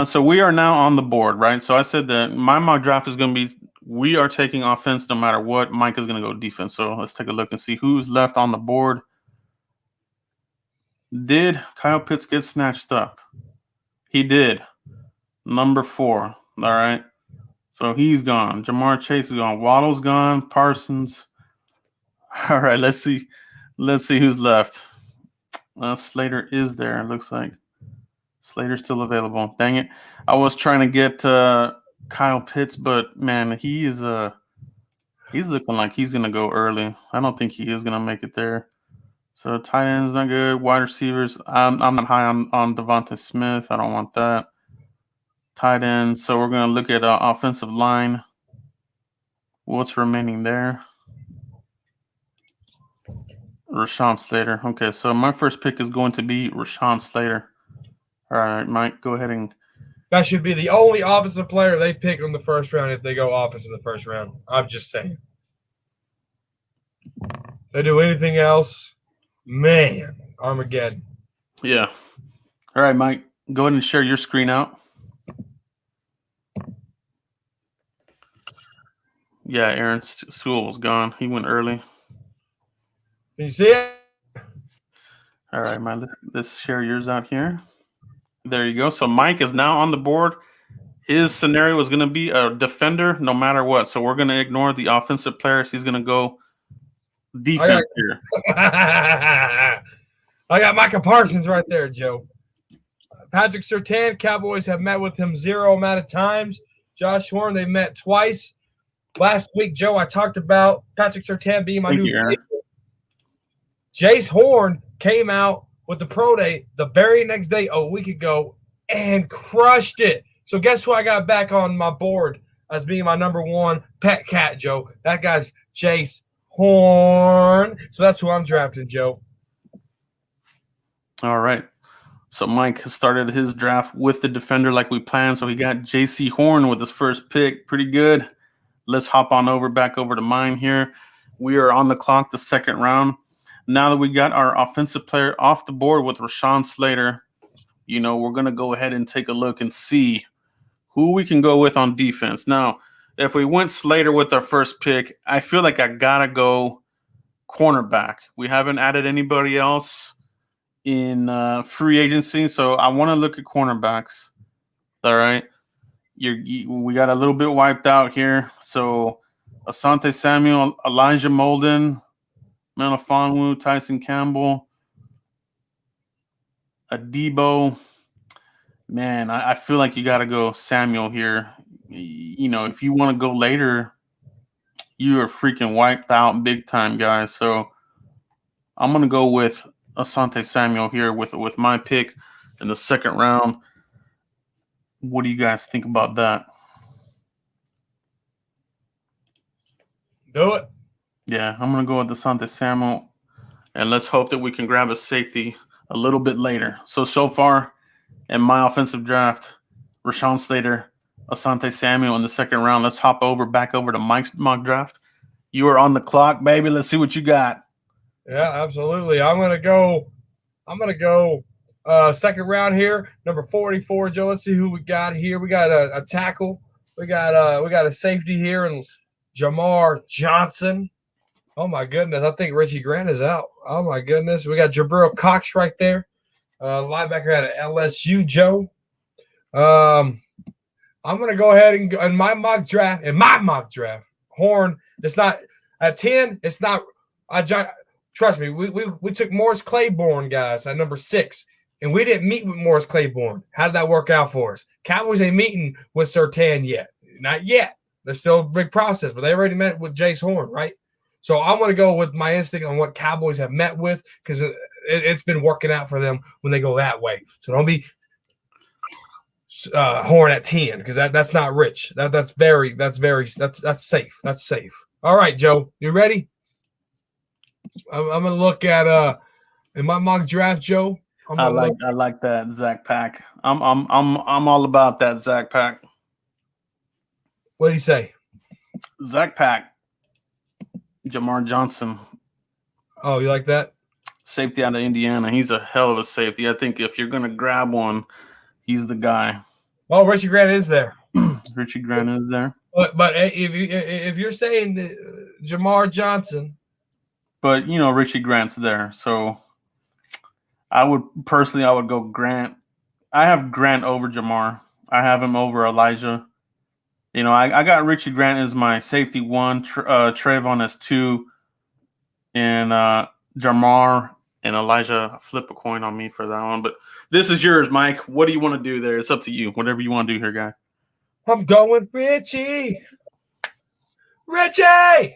So we are now on the board, right? So I said that my mock draft is gonna be we are taking offense no matter what. Mike is gonna go defense. So let's take a look and see who's left on the board. Did Kyle Pitts get snatched up? He did. Number 4. All right. So he's gone. Jamar Chase is gone. Waddle's gone. Parsons. All right. Let's see who's left. Slater is there. It looks like Slater's still available. Dang it. I was trying to get Kyle Pitts, but man, he's looking like he's gonna go early. I don't think he is gonna make it there. So tight ends not good. Wide receivers, I'm not high on Devonta Smith. I don't want that. Tight ends. So we're going to look at offensive line. What's remaining there? Rashawn Slater. Okay, so my first pick is going to be Rashawn Slater. All right, Mike, go ahead and. That should be the only offensive player they pick in the first round if they go offense in the first round. I'm just saying. They do anything else. Man, Armageddon. Yeah. All right, Mike, go ahead and share your screen out. Yeah, Aaron Sewell was gone. He went early. Can you see it? All right, Mike, let's share yours out here. There you go. So Mike is now on the board. His scenario is going to be a defender no matter what. So we're going to ignore the offensive players. He's going to go defense here. I got Micah Parsons right there, Joe. Patrick Surtain, Cowboys have met with him 0 amount of times. Josh Horn, they met twice. Last week, Joe, I talked about Patrick Surtain being my new favorite. Jace Horn came out with the pro day the very next day, a week ago, and crushed it. So guess who I got back on my board as being my number 1 pet cat, Joe? That guy's Jace Horn. So that's who I'm drafting, Joe. All right. So Mike has started his draft with the defender like we planned. So he got J.C. Horn with his first pick. Pretty good. Let's hop on back over to mine here. We are on the clock, the second round. now that we got our offensive player off the board with Rashawn Slater, we're going to go ahead and take a look and see who we can go with on defense. Now, if we went Slater with our first pick, I feel like I got to go cornerback. We haven't added anybody else in free agency, so I want to look at cornerbacks. All right. We got a little bit wiped out here. So Asante Samuel, Elijah Molden, Melifonwu, Tyson Campbell, Adebo. Man, I feel like you got to go Samuel here. If you want to go later, you are freaking wiped out big time, guys. So I'm going to go with Asante Samuel here with my pick in the second round. What do you guys think about that? Do it. Yeah, I'm going to go with Asante Samuel, and let's hope that we can grab a safety a little bit later. So far in my offensive draft, Rashawn Slater, Asante Samuel in the second round. Let's hop back over to Mike's mock draft. You are on the clock, baby. Let's see what you got. Yeah, absolutely. I'm gonna go second round here, number 44, Joe. Let's see who we got here. We got a tackle. We got a safety here, and Jamar Johnson. Oh my goodness, I think Richie Grant is out. Oh my goodness, we got Jabril Cox right there, linebacker out of LSU, Joe. I'm gonna go ahead and go in my mock draft. Horn. It's not at 10. It's not. Trust me. We took Morris Claiborne, guys, at number 6, and we didn't meet with Morris Claiborne. How did that work out for us? Cowboys ain't meeting with Surtain yet. Not yet. There's still a big process, but they already met with Jace Horn, right? So I'm going to go with my instinct on what Cowboys have met with, because it's been working out for them when they go that way. So don't be Horn at 10, because that's not rich. That's safe. That's safe. All right, Joe, you ready? I'm going to look at in my mock draft, Joe. I like that Zach Pack. I'm all about that Zach Pack. What did he say? Zach Pack. Jamar Johnson. Oh, you like that? Safety out of Indiana. He's a hell of a safety. I think if you're going to grab one, he's the guy. Oh, Richie Grant is there. Richie Grant is there. But if you're saying Jamar Johnson. But, Richie Grant's there. So I would go Grant. I have Grant over Jamar. I have him over Elijah. I got Richie Grant as my safety 1, Trayvon as 2, and Jamar and Elijah flip a coin on me for that one. But this is yours, Mike. What do you want to do there? It's up to you. Whatever you want to do here, guy. I'm going Richie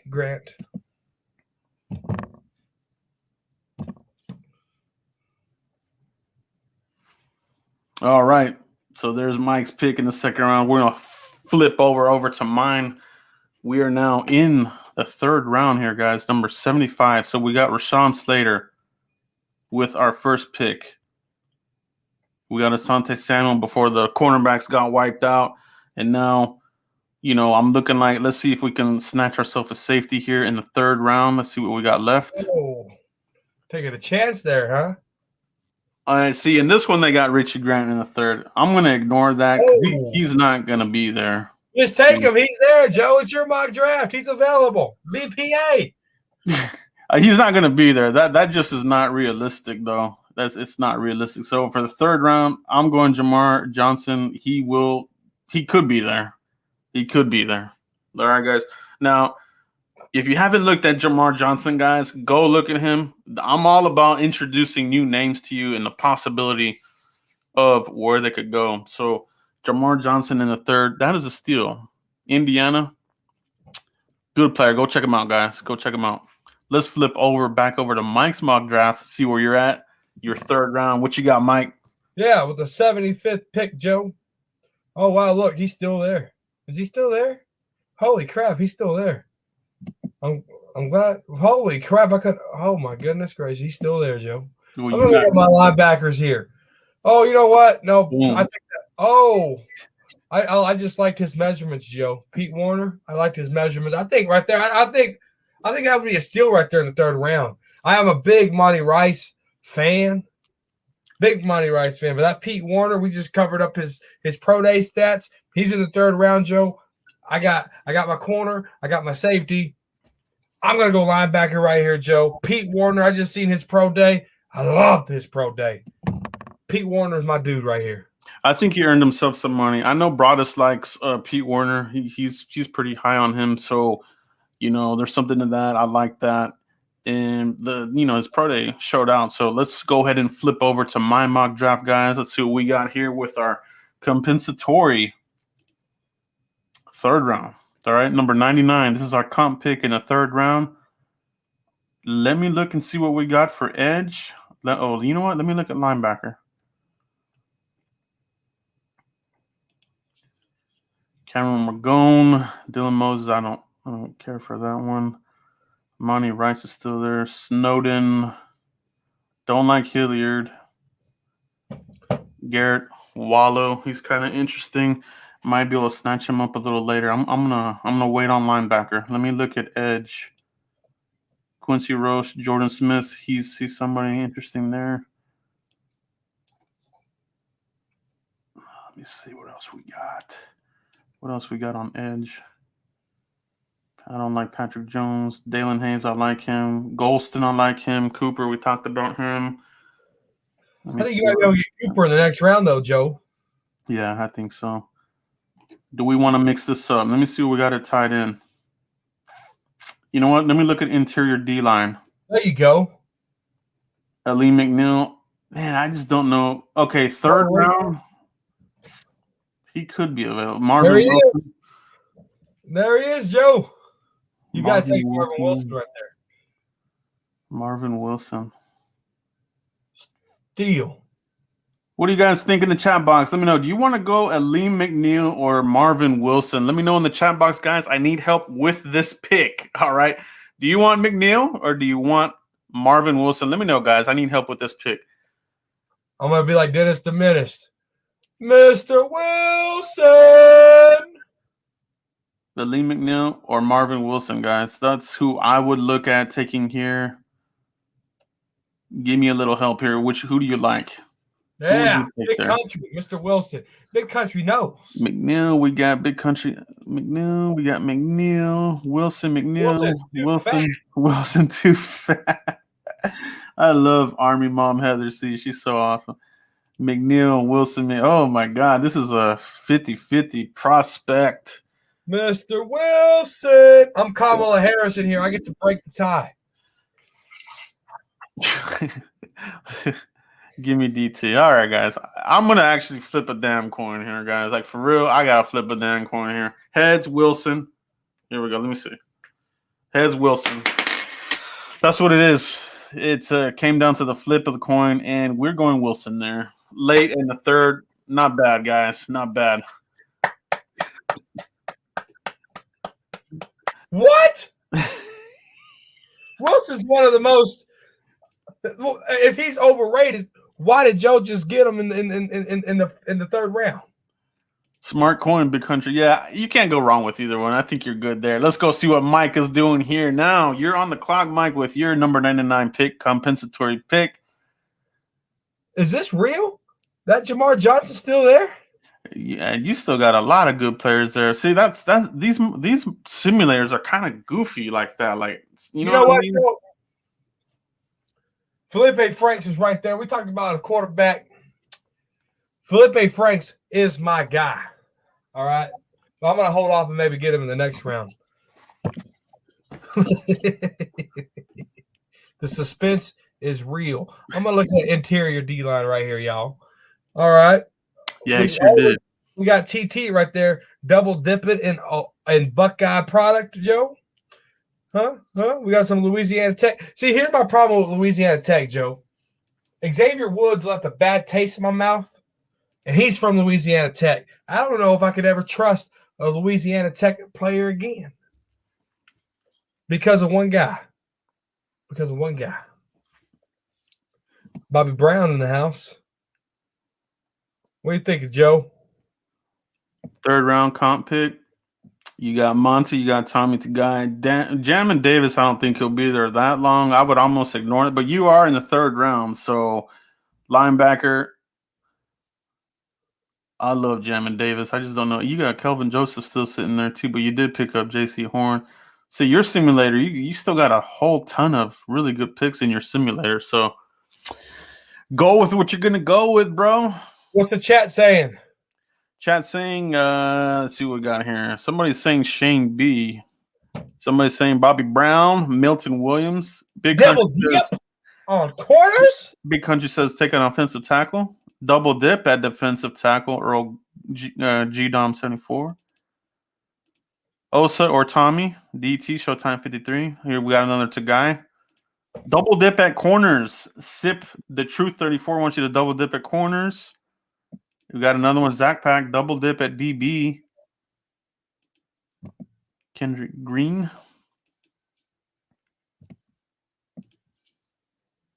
Grant. All right. So there's Mike's pick in the second round. We're going to flip over to mine. We are now in the third round here, guys, number 75. So we got Rashawn Slater with our first pick. We got Asante Samuel before the cornerbacks got wiped out. And now, I'm looking like, let's see if we can snatch ourselves a safety here in the third round. Let's see what we got left. Oh, taking a chance there, huh? All right, see, in this one, they got Richie Grant in the third. I'm going to ignore that. He's not going to be there. Just take him. He's there, Joe. It's your mock draft. He's available. BPA. He's not going to be there. That just is not realistic, though. It's not realistic. So for the third round, I'm going Jamar Johnson. He could be there. He could be there. All right, guys. Now, if you haven't looked at Jamar Johnson, guys, go look at him. I'm all about introducing new names to you and the possibility of where they could go. So Jamar Johnson in the third, that is a steal. Indiana, good player. Go check him out, guys. Go check him out. Let's flip back over to Mike's mock draft, see where you're at. Your third round. What you got, Mike? Yeah, with the 75th pick, Joe. Oh, wow, look, he's still there. Is he still there? Holy crap, he's still there. I'm glad. Holy crap! Oh my goodness gracious, he's still there, Joe. I'm gonna look at my linebackers here. Oh, you know what? No, I think that. Oh, I just liked his measurements, Joe. Pete Warner. I liked his measurements. I think right there. I think that would be a steal right there in the third round. I am a big Monty Rice fan. Big Monty Rice fan. But that Pete Warner, we just covered up his pro day stats. He's in the 3rd round, Joe. I got my corner. I got my safety. I'm going to go linebacker right here, Joe. Pete Warner, I just seen his pro day. I love his pro day. Pete Warner is my dude right here. I think he earned himself some money. I know Broadus likes Pete Warner. He's pretty high on him. So, there's something to that. I like that. And his pro day showed out. So let's go ahead and flip over to my mock draft, guys. Let's see what we got here with our compensatory 3rd round. All right, number 99. This is our comp pick in the 3rd round. Let me look and see what we got for edge. You know what? Let me look at linebacker. Cameron Magone, Dylan Moses. I don't care for that one. Monty Rice is still there. Snowden. Don't like Hilliard. Garrett Wallow. He's kind of interesting. Might be able to snatch him up a little later. I'm gonna wait on linebacker. Let me look at edge. Quincy Roche, Jordan Smith. He's somebody interesting there. Let me see what else we got. What else we got on edge? I don't like Patrick Jones. Dalen Hayes, I like him. Golston, I like him. Cooper, we talked about him. I think you might be able to get Cooper in the next round, though, Joe. Yeah, I think so. Do we want to mix this up? Let me see what we got it tied in. You know what? Let me look at interior D-line. There you go. Ali McNeil. Man, I just don't know. Okay, 3rd round. He could be available. Marvin Wilson. There he is, Joe. You got to take Marvin Wilson right there. Marvin Wilson. Deal. What do you guys think in the chat box? Let me know. Do you want to go Aleem McNeil or Marvin Wilson? Let me know in the chat box, guys. I need help with this pick. All right. Do you want McNeil or do you want Marvin Wilson? Let me know, guys. I need help with this pick. I'm going to be like Dennis the Menace. Mr. Wilson. Aleem McNeil or Marvin Wilson, guys. That's who I would look at taking here. Give me a little help here. Who do you like? Yeah, Big Country, Mr. Wilson. Big Country knows. McNeil, we got Big Country. McNeil, we got McNeil. Wilson, McNeil. Wilson, too fat. I love Army Mom Heather C. She's so awesome. McNeil, Wilson. Oh, my God. This is a 50-50 prospect. Mr. Wilson. I'm Kamala Harris in here. I get to break the tie. Give me DT. All right, guys. I'm going to actually flip a damn coin here, guys. Like, for real, I got to flip a damn coin here. Heads, Wilson. Here we go. Let me see. Heads, Wilson. That's what it is. It came down to the flip of the coin, and we're going Wilson there. Late in the 3rd. Not bad, guys. Not bad. What? Wilson's one of the most. If he's overrated, why did Joe just get him in the 3rd round? Smart coin, Big Country. Yeah, you can't go wrong with either one. I think you're good there. Let's go see what Mike is doing here now. You're on the clock, Mike, with your number 99 pick, compensatory pick. Is this real? That Jamar Johnson still there? Yeah, you still got a lot of good players there. See, that's these simulators are kind of goofy like that. Like, you know what I mean? Felipe Franks is right there. We talked about a quarterback. Felipe Franks is my guy. All right. So I'm going to hold off and maybe get him in the next round. The suspense is real. I'm going to look at interior D-line right here, y'all. All right. Yeah, he sure did. We got TT right there, double dipping in Buckeye product, Joe. Huh? We got some Louisiana Tech. See, here's my problem with Louisiana Tech, Joe. Xavier Woods left a bad taste in my mouth, and he's from Louisiana Tech. I don't know if I could ever trust a Louisiana Tech player again because of one guy. Bobby Brown in the house. What do you think, Joe? 3rd round comp pick. You got Monty, you got Tommy Tagai. Jamin Davis, I don't think he'll be there that long. I would almost ignore it, but you are in the third round. So, linebacker, I love Jamin Davis. I just don't know. You got Kelvin Joseph still sitting there too, but you did pick up J.C. Horn. So, your simulator, you still got a whole ton of really good picks in your simulator. So, go with what you're going to go with, bro. What's the chat saying? Chat saying, let's see what we got here. Somebody's saying Shane B. Somebody's saying Bobby Brown, Milton Williams. Big Double Country dip says, on corners? Big Country says take an offensive tackle. Double dip at defensive tackle, Earl G-Dom 74. Osa or Tommy, DT, Showtime 53. Here we got another Tagai. Double dip at corners. Sip the Truth 34 wants you to double dip at corners. We got another one, Zach Pack, double dip at DB. Kendrick Green.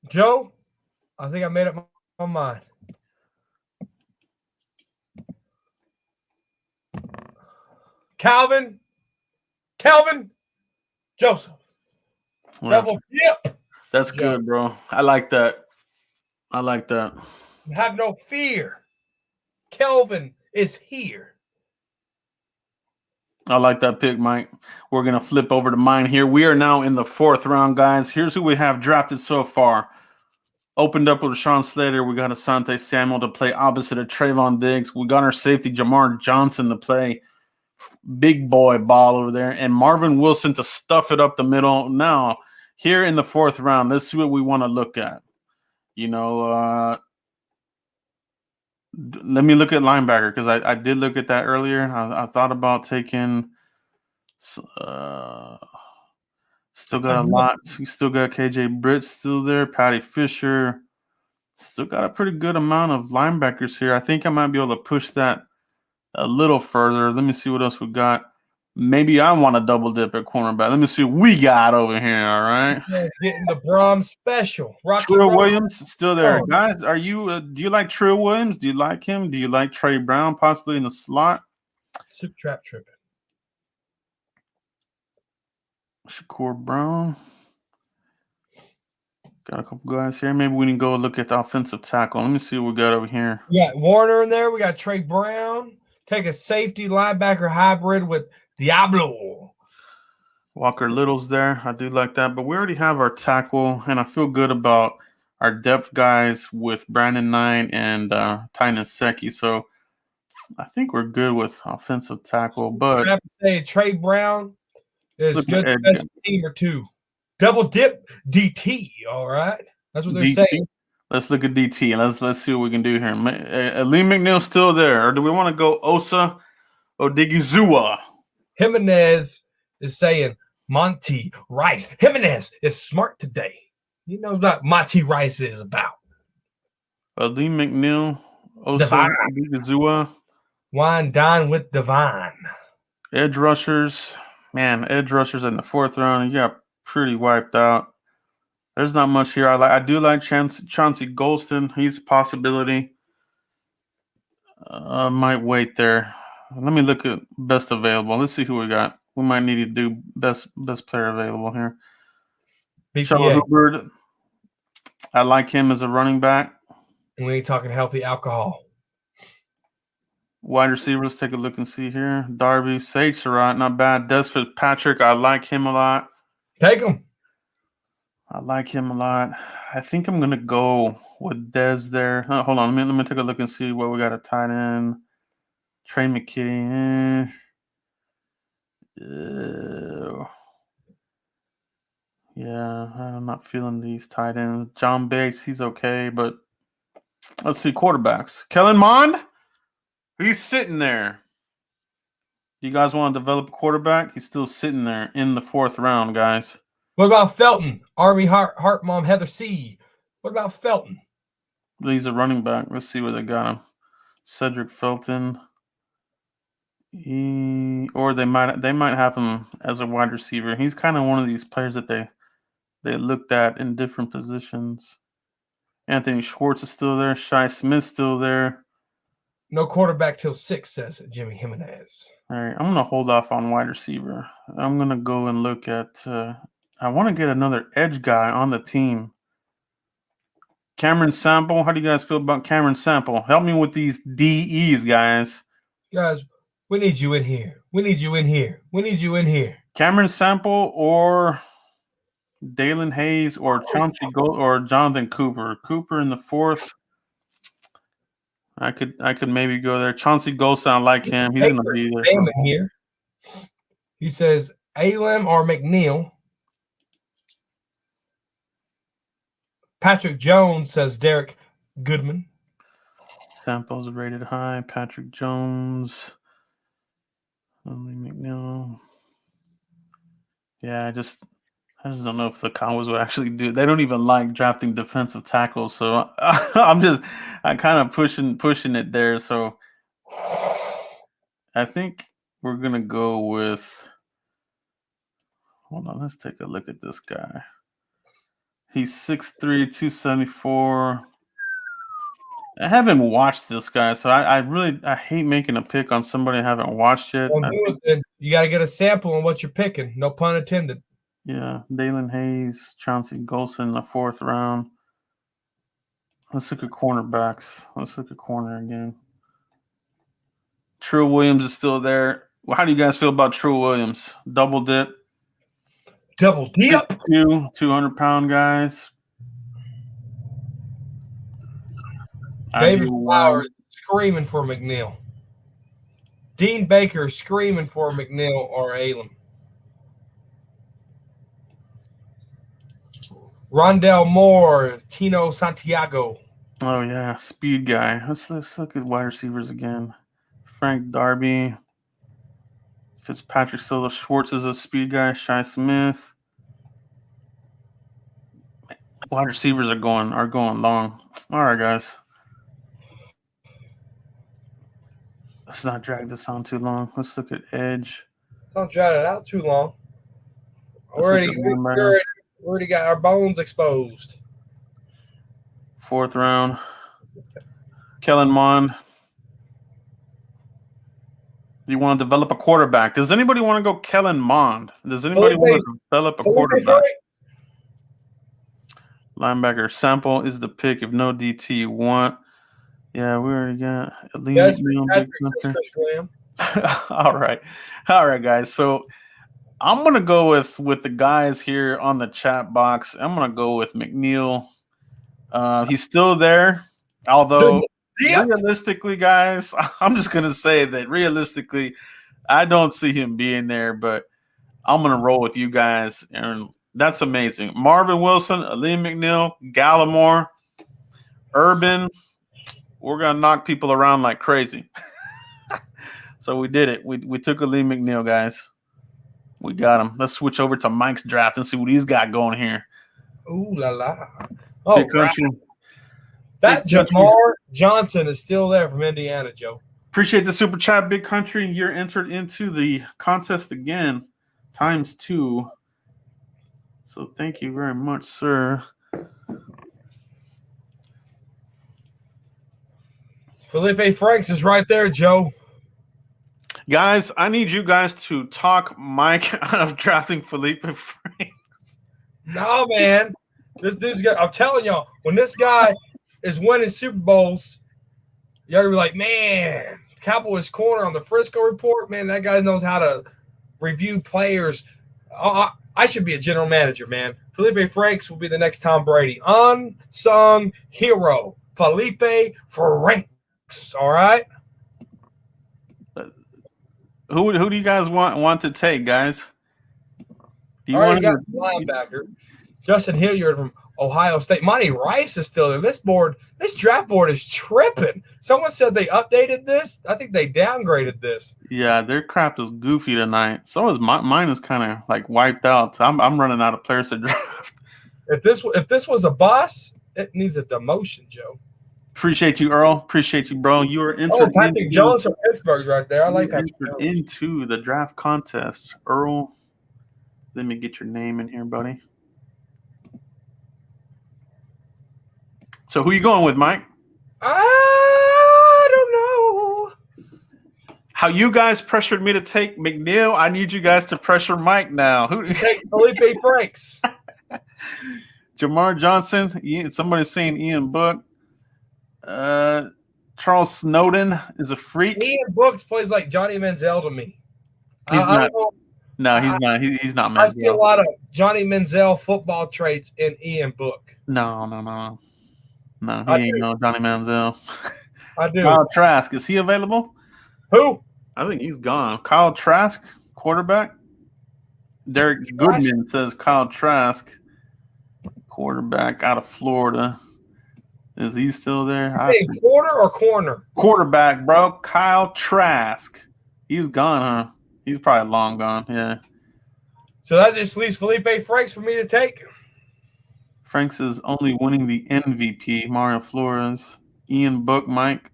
Joe, I think I made up my mind. Calvin Joseph. Double dip. That's Joe. good, bro. I like that. Have no fear. Kelvin is here. I like that pick, Mike. We're going to flip over to mine here. We are now in the fourth round, guys. Here's who we have drafted so far. Opened up with Sean Slater. We got Asante Samuel to play opposite of Trayvon Diggs. We got our safety, Jamar Johnson, to play big boy ball over there. And Marvin Wilson to stuff it up the middle. Now, here in the fourth round, let's see what we want to look at. Let me look at linebacker because I did look at that earlier. I thought about taking still got a lot. You still got KJ Britt still there, Patty Fisher. Still got a pretty good amount of linebackers here. I think I might be able to push that a little further. Let me see what else we got. Maybe I want to double dip at cornerback. Let me see what we got over here. All right. Getting the Brom special. Trill Williams still there. Guys, are you do you like Trill Williams? Do you like him? Do you like Trey Brown possibly in the slot? Super trap tripping. Shakur Brown. Got a couple guys here. Maybe we can go look at the offensive tackle. Let me see what we got over here. We got Warner in there. We got Trey Brown. Take a safety linebacker hybrid with Diablo. Walker Little's there. I do like that. But we already have our tackle, and I feel good about our depth guys with Brandon Knight and Tynan Secchi. So I think we're good with offensive tackle. But I have to say, Trey Brown is good special team or two. Double dip DT. All right. That's what they're saying. Let's look at DT and let's see what we can do here. Lee McNeil's still there, or do we want to go Osa Odigizua? Jimenez is saying Monty Rice. Jimenez is smart today. He knows what Monty Rice is about. Lee McNeil, Osa Odigizua. Wine dine with Divine. Edge rushers. Man, edge rushers in the fourth round. You got pretty wiped out. There's not much here. I do like Chauncey Golston. He's a possibility. Might wait there. Let me look at best available. Let's see who we got. We might need to do best player available here. Trevor Hubbard. I like him as a running back. And we ain't talking healthy alcohol. Wide receiver. Let's take a look and see here. Darby, Sage Surratt, not bad. Des Fitzpatrick. I like him a lot. Take him. I like him a lot. I think I'm gonna go with Dez there. Hold on, let me take a look and see what we got a tight end. Trey McKitty. Yeah, I'm not feeling these tight ends. John Bates, he's okay, but let's see quarterbacks. Kellen Mond, he's sitting there. You guys want to develop a quarterback? He's still sitting there in the fourth round, guys. What about Felton? Army Heart Mom Heather C. What about Felton? He's a running back. Let's see where they got him. Cedric Felton. Or they might have him as a wide receiver. He's kind of one of these players that they looked at in different positions. Anthony Schwartz is still there. Shai Smith's still there. No quarterback till 6, says Jimmy Jimenez. All right, I'm gonna hold off on wide receiver. I'm gonna go and look at. I want to get another edge guy on the team. Cameron Sample. How do you guys feel about Cameron Sample? Help me with these DEs, guys. Guys, we need you in here. We need you in here. We need you in here. Cameron Sample or Dalen Hayes or Chauncey Gold or Jonathan Cooper. Cooper in the 4th. I could maybe go there. Chauncey Golson, I like him. He's gonna be there. Damon here. He says Alem or McNeil. Patrick Jones says Derek Goodman. Samples rated high. Patrick Jones. Only McNeil. Yeah, I just don't know if the Cowboys would actually do it. They don't even like drafting defensive tackles, so I'm kind of pushing it there. So I think we're gonna go with. Hold on, let's take a look at this guy. He's 6'3", 274. I haven't watched this guy, so I hate making a pick on somebody I haven't watched yet. Well, you got to get a sample on what you're picking. No pun intended. Yeah, Dalen Hayes, Chauncey Golson in the 4th round. Let's look at cornerbacks. Let's look at corner again. Trill Williams is still there. Well, how do you guys feel about Trill Williams? Double dip. Double dip. 200-pound guys. David Flowers screaming for McNeil. Dean Baker screaming for McNeil or Alem. Rondell Moore, Tino Santiago. Oh yeah, speed guy. Let's look at wide receivers again. Frank Darby. Fitzpatrick Silva. Schwartz is a speed guy. Shai Smith. Wide receivers are going long. All right, guys. Let's not drag this on too long. Let's look at edge. Don't drag it out too long. We already got our bones exposed. 4th round. Kellen Mond. Do you want to develop a quarterback? Does anybody want to go Kellen Mond? Does anybody want to develop a quarterback? Linebacker Sample is the pick. If no DT you want. Yeah, we already got All right, guys. So I'm gonna go with the guys here on the chat box. I'm gonna go with McNeil. He's still there, although realistically, guys, I'm just gonna say that realistically, I don't see him being there. But I'm gonna roll with you guys, and that's amazing. Marvin Wilson, Aleem McNeil, Gallimore, Urban. We're gonna knock people around like crazy. So we did it. We took Aleem McNeil, guys. We got him. Let's switch over to Mike's draft and see what he's got going here. Ooh la la! Oh, right. That Jamar Johnson is still there from Indiana, Joe. Appreciate the super chat, Big Country. You're entered into the contest again, ×2. So thank you very much, sir. Felipe Franks is right there, Joe. Guys, I need you guys to talk Mike out of drafting Felipe Franks. No, man. This dude's got, I'm telling y'all, when this guy is winning Super Bowls, you gotta be like, man, Cowboys corner on the Frisco report, man, that guy knows how to review players. I should be a general manager, man. Felipe Franks will be the next Tom Brady. Unsung hero, Felipe Franks. All right. Who do you guys want to take, guys? Do you want to linebacker? Justin Hilliard from Ohio State. Monty Rice is still there. This draft board is tripping. Someone said they updated this. I think they downgraded this. Yeah, their crap is goofy tonight. So is mine is kind of like wiped out. So I'm running out of players to draft. If this was a boss, it needs a demotion, Joe. Appreciate you, Earl. Appreciate you, bro. You are entered. Oh, Patrick Jones from Pittsburgh's right there. I like Patrick Jones. Into the draft contest, Earl. Let me get your name in here, buddy. So who you going with, Mike? I don't know. How you guys pressured me to take McNeil, I need you guys to pressure Mike now. Who take Felipe Franks? Jamar Johnson. Somebody's saying Ian Book. Charles Snowden is a freak. Ian Brooks plays like Johnny Manziel to me. He's not. No, he's not. He's not Manziel. I see a lot of Johnny Manziel football traits in Ian Book. No. He ain't no Johnny Manziel. I do. Kyle Trask, is he available? Who? I think he's gone. Kyle Trask, quarterback. Derek Goodman says Kyle Trask, quarterback out of Florida. Is he still there? Quarter or corner? Quarterback, bro. Kyle Trask. He's gone, huh? He's probably long gone. Yeah. So that just leaves Felipe Franks for me to take. Franks is only winning the MVP. Mario Flores. Ian Book, Mike.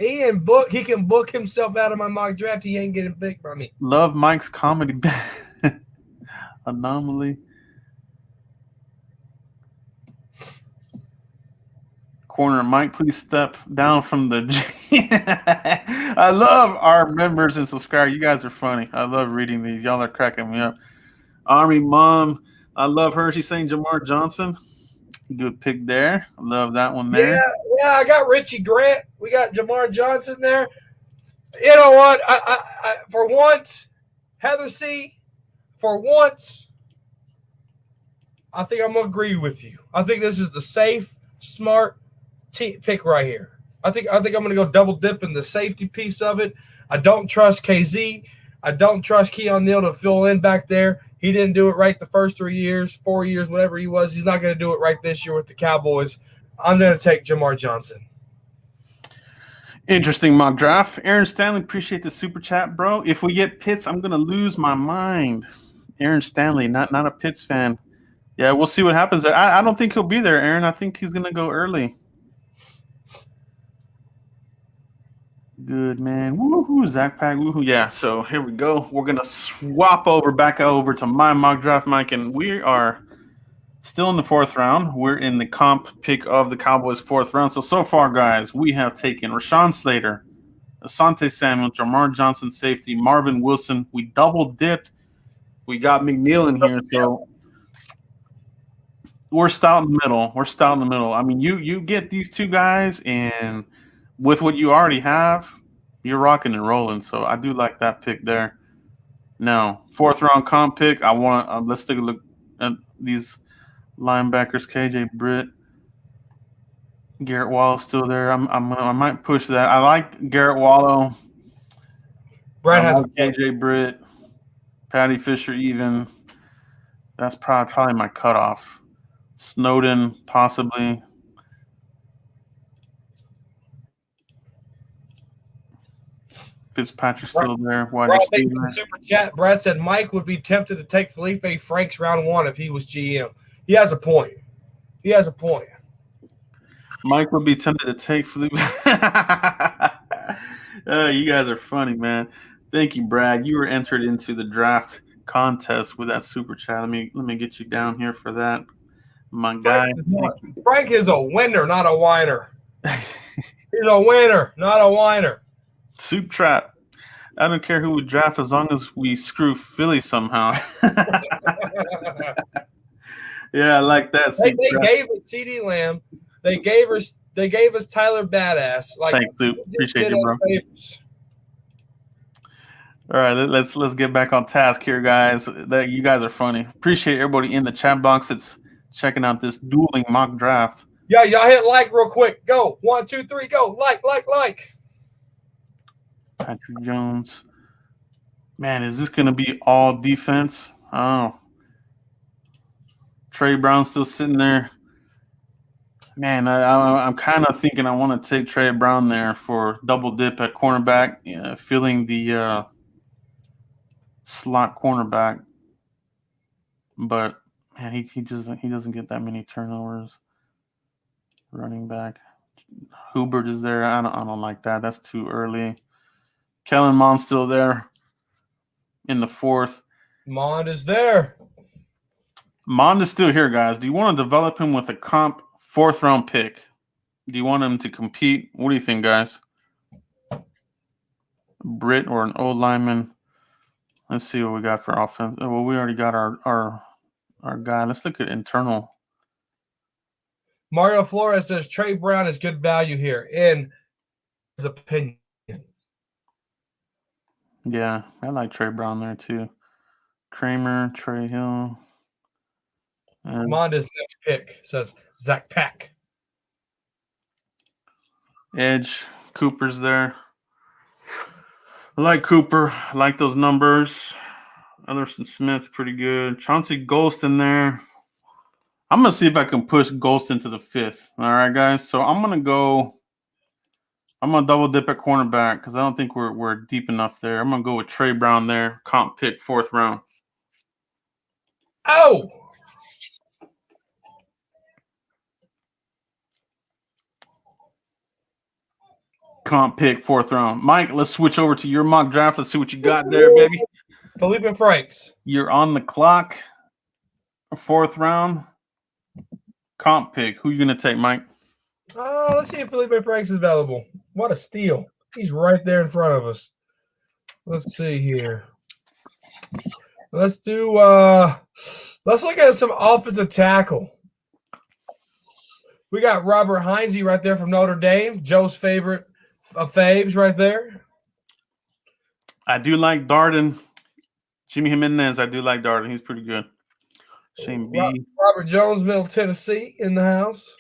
Ian Book, he can book himself out of my mock draft. He ain't getting picked by me. Love Mike's comedy. Anomaly. Corner, Mike, please step down from the I love our members and subscribers. You guys are funny. I love reading these. Y'all are cracking me up. Army Mom, I love her. She's saying Jamar Johnson. Good pick there. I love that one there. Yeah, I got Richie Grant. We got Jamar Johnson there. You know what? I for once, Heather C, for once, I think I'm going to agree with you. I think this is the safe, smart pick right here. I think I'm going to go double dip in the safety piece of it. I don't trust KZ. I don't trust Keon Neal to fill in back there. He didn't do it right the first 3 years, 4 years, whatever he was. He's not going to do it right this year with the Cowboys. I'm going to take Jamar Johnson. Interesting mock draft. Aaron Stanley, appreciate the super chat, bro. If we get Pitts, I'm going to lose my mind. Aaron Stanley, not a Pitts fan. Yeah, we'll see what happens there. I don't think he'll be there, Aaron. I think he's going to go early. Good, man. Woohoo, Zach Pack. Woohoo. Yeah, so here we go. We're going to swap back over to my mock draft, Mike, and we are still in the 4th round. We're in the comp pick of the Cowboys 4th round. So far, guys, we have taken Rashawn Slater, Asante Samuel, Jamar Johnson, safety, Marvin Wilson. We double-dipped. We got McNeil in here, so we're stout in the middle. I mean, you get these two guys, and with what you already have, you're rocking and rolling. So I do like that pick there. Now, 4th round comp pick. I want let's take a look at these linebackers. KJ Britt, Garrett Wallow still there. I might push that. I like Garrett Wallow. Brad has KJ Britt, Patty Fisher even. That's probably my cutoff. Snowden possibly. Fitzpatrick's still there. Super chat. Brad said Mike would be tempted to take Felipe Franks round 1 if he was GM. He has a point. Mike would be tempted to take Felipe. You guys are funny, man. Thank you, Brad. You were entered into the draft contest with that super chat. Let me get you down here for that, my guy. Frank is a winner, not a whiner. He's a winner, not a whiner. Soup trap. I don't care who we draft as long as we screw Philly somehow. Yeah, I like that. They gave us CeeDee Lamb. They gave us Tyler Badass. Thanks, Soup. Appreciate you, bro. All right, let's get back on task here, guys. You guys are funny. Appreciate everybody in the chat box that's checking out this dueling mock draft. Yeah, y'all hit like real quick. Go. 1, 2, 3, go. Like. Patrick Jones. Man, is this going to be all defense? Oh. Trey Brown still sitting there. Man, I'm kind of thinking I want to take Trey Brown there for double dip at cornerback, filling the slot cornerback. But, man, he doesn't get that many turnovers. Running back. Hubert is there. I don't like that. That's too early. Kellen Mond still there in the 4th. Mond is there. Mond is still here, guys. Do you want to develop him with a comp 4th round pick? Do you want him to compete? What do you think, guys? Brit or an old lineman. Let's see what we got for offense. Oh, well, we already got our guy. Let's look at internal. Mario Flores says Trey Brown is good value here, in his opinion. Yeah, I like Trey Brown there too. Kramer, Trey Hill. Mond is next pick, says Zach Pack. Edge, Cooper's there. I like Cooper. I like those numbers. Anderson Smith, pretty good. Chauncey Ghost in there. I'm going to see if I can push Ghost into the 5th. All right, guys. So I'm going to double dip at cornerback because I don't think we're deep enough there. I'm going to go with Trey Brown there. Comp pick, 4th round. Oh! Comp pick, 4th round. Mike, let's switch over to your mock draft. Let's see what you got there, baby. Felipe Franks. You're on the clock. 4th round. Comp pick. Who you going to take, Mike? Let's see if Felipe Franks is available. What a steal. He's right there in front of us. Let's see here. Let's look at some offensive tackle. We got Robert Heinze right there from Notre Dame. Joe's favorite faves right there. I do like Darden. Jimmy Jimenez, I do like Darden. He's pretty good. Shane B. Robert Jones, Middle Tennessee in the house.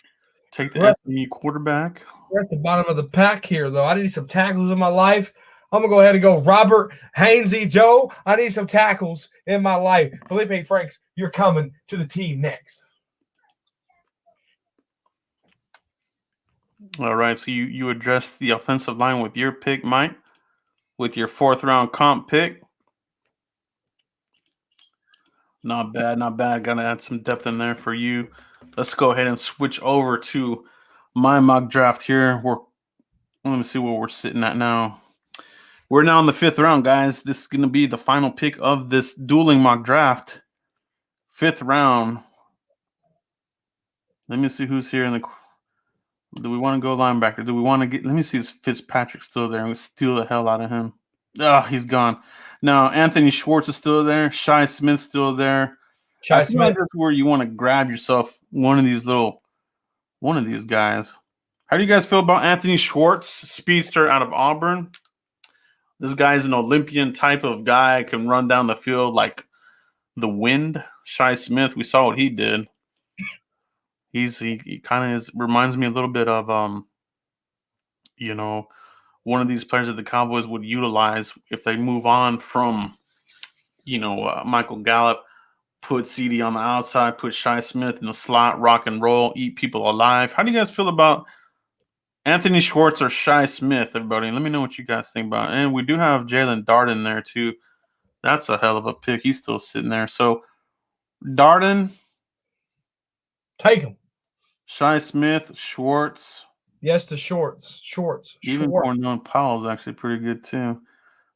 Take the SMU quarterback. We're at the bottom of the pack here, though. I need some tackles in my life. I'm going to go ahead and go Robert Heinze. Joe, I need some tackles in my life. Felipe Franks, you're coming to the team next. All right, so you addressed the offensive line with your pick, Mike, with your 4th round comp pick. Not bad, not bad. Got to add some depth in there for you. Let's go ahead and switch over to my mock draft here. Let me see where we're sitting at now. We're now in the 5th round, guys. This is going to be the final pick of this dueling mock draft. 5th round. Let me see who's here in the. Do we want to go linebacker? Do we want to get? Let me see if Fitzpatrick's still there. We'll steal the hell out of him. Oh, he's gone. No, Anthony Schwartz is still there. Shi Smith's still there. Shi Smith. That's where you want to grab yourself one of these guys. How do you guys feel about Anthony Schwartz, speedster out of Auburn? This guy's an Olympian type of guy, can run down the field like the wind. Shi Smith, we saw what he did. He kind of reminds me a little bit of one of these players that the Cowboys would utilize if they move on from Michael Gallup, put CD on the outside, put Shi Smith in the slot, rock and roll, eat people alive. How do you guys feel about Anthony Schwartz or Shi Smith, everybody? Let me know what you guys think about it. And we do have Jalen Darden there too. That's a hell of a pick. He's still sitting there. So Darden, take him. Shi Smith, Schwartz. Yes, the Shorts. Even Cornell Powell's actually pretty good too.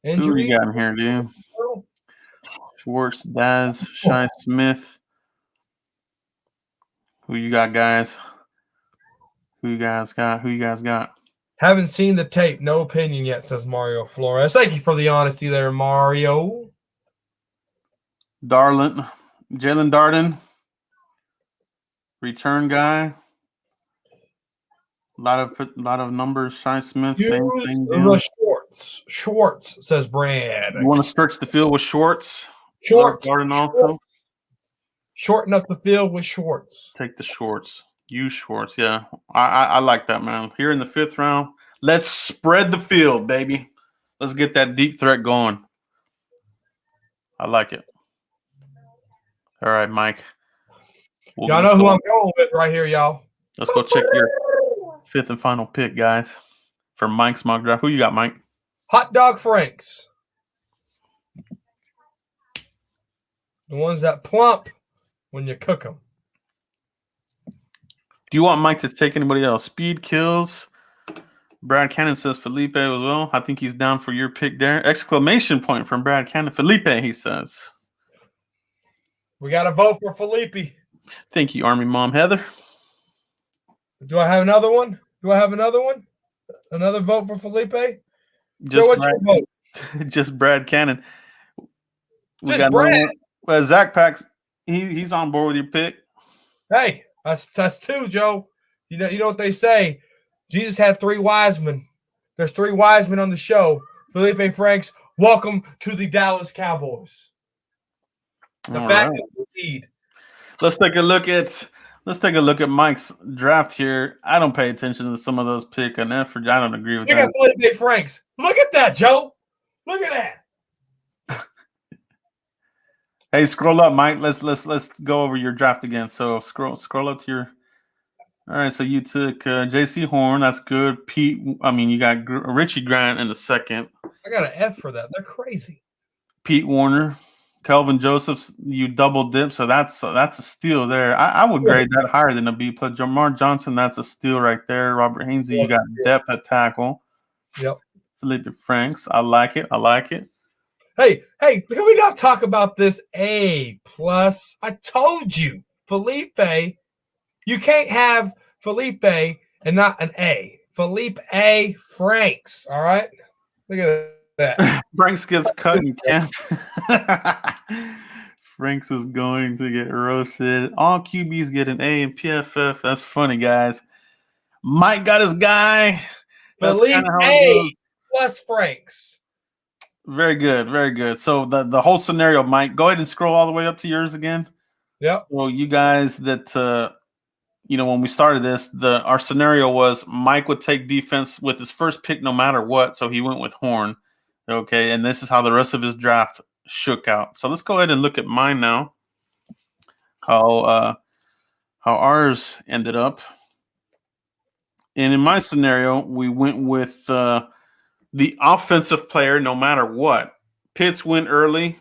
Injury. Who we got in here, dude? Schwartz, Daz, Shi Smith. Who you got, guys? Who you guys got? Haven't seen the tape. No opinion yet, says Mario Flores. Thank you for the honesty there, Mario. Jalen Darden. Return guy. A lot of numbers. Shi Smith, same thing. The Schwartz, says Brad. You want to stretch the field with Schwartz? Darden also. Shorten up the field with Schwartz. Take the Schwartz. Use Schwartz. Yeah, I like that, man. Here in the 5th round, let's spread the field, baby. Let's get that deep threat going. I like it. All right, Mike. Y'all know who I'm going with right here, y'all. Let's go check your 5th and final pick, guys, for Mike's mock draft. Who you got, Mike? Hot Dog Franks. The ones that plump when you cook them. Do you want Mike to take anybody else? Speed kills. Brad Cannon says Felipe as well. I think he's down for your pick there. Exclamation point from Brad Cannon. Felipe, he says. We got to vote for Felipe. Thank you, Army Mom Heather. Do I have another one? Another vote for Felipe? Just what's your vote? Just Brad Cannon. We Just got Brad. no more. Zach Pax. He's on board with your pick. Hey, that's two, Joe. You know what they say. Jesus had 3 wise men. There's 3 wise men on the show. Felipe Franks, welcome to the Dallas Cowboys. The All fact right. is indeed. Let's take a look at Mike's draft here. I don't pay attention to some of those pick and effort. I don't agree with Look that. at Felipe Franks. Look at that, Joe. Look at that. Hey, scroll up, Mike. Let's go over your draft again. So scroll up to your. All right, so you took J.C. Horn. That's good. You got Richie Grant in the second. I got an F for that. They're crazy. Pete Warner, Kelvin Josephs. You double dip, so that's a steal there. I would grade that higher than a B plus. Jamar Johnson, that's a steal right there. Robert Hainsey, you got depth at tackle. Yep. Felipe Franks, I like it. Hey, can we not talk about this A plus? I told you, Felipe. You can't have Felipe and not an A. Felipe A. Franks. All right. Look at that. Franks gets cut in camp. Franks is going to get roasted. All QBs get an A in PFF. That's funny, guys. Mike got his guy. That's Felipe A. plus Franks. Very good, very good. So the whole scenario, Mike, go ahead and scroll all the way up to yours again. Yep. So you guys that when we started this, our scenario was Mike would take defense with his first pick no matter what. So he went with Horn. Okay, and this is how the rest of his draft shook out. So let's go ahead and look at mine now. How ours ended up. And in my scenario, we went with the offensive player no matter what. Pitts went early.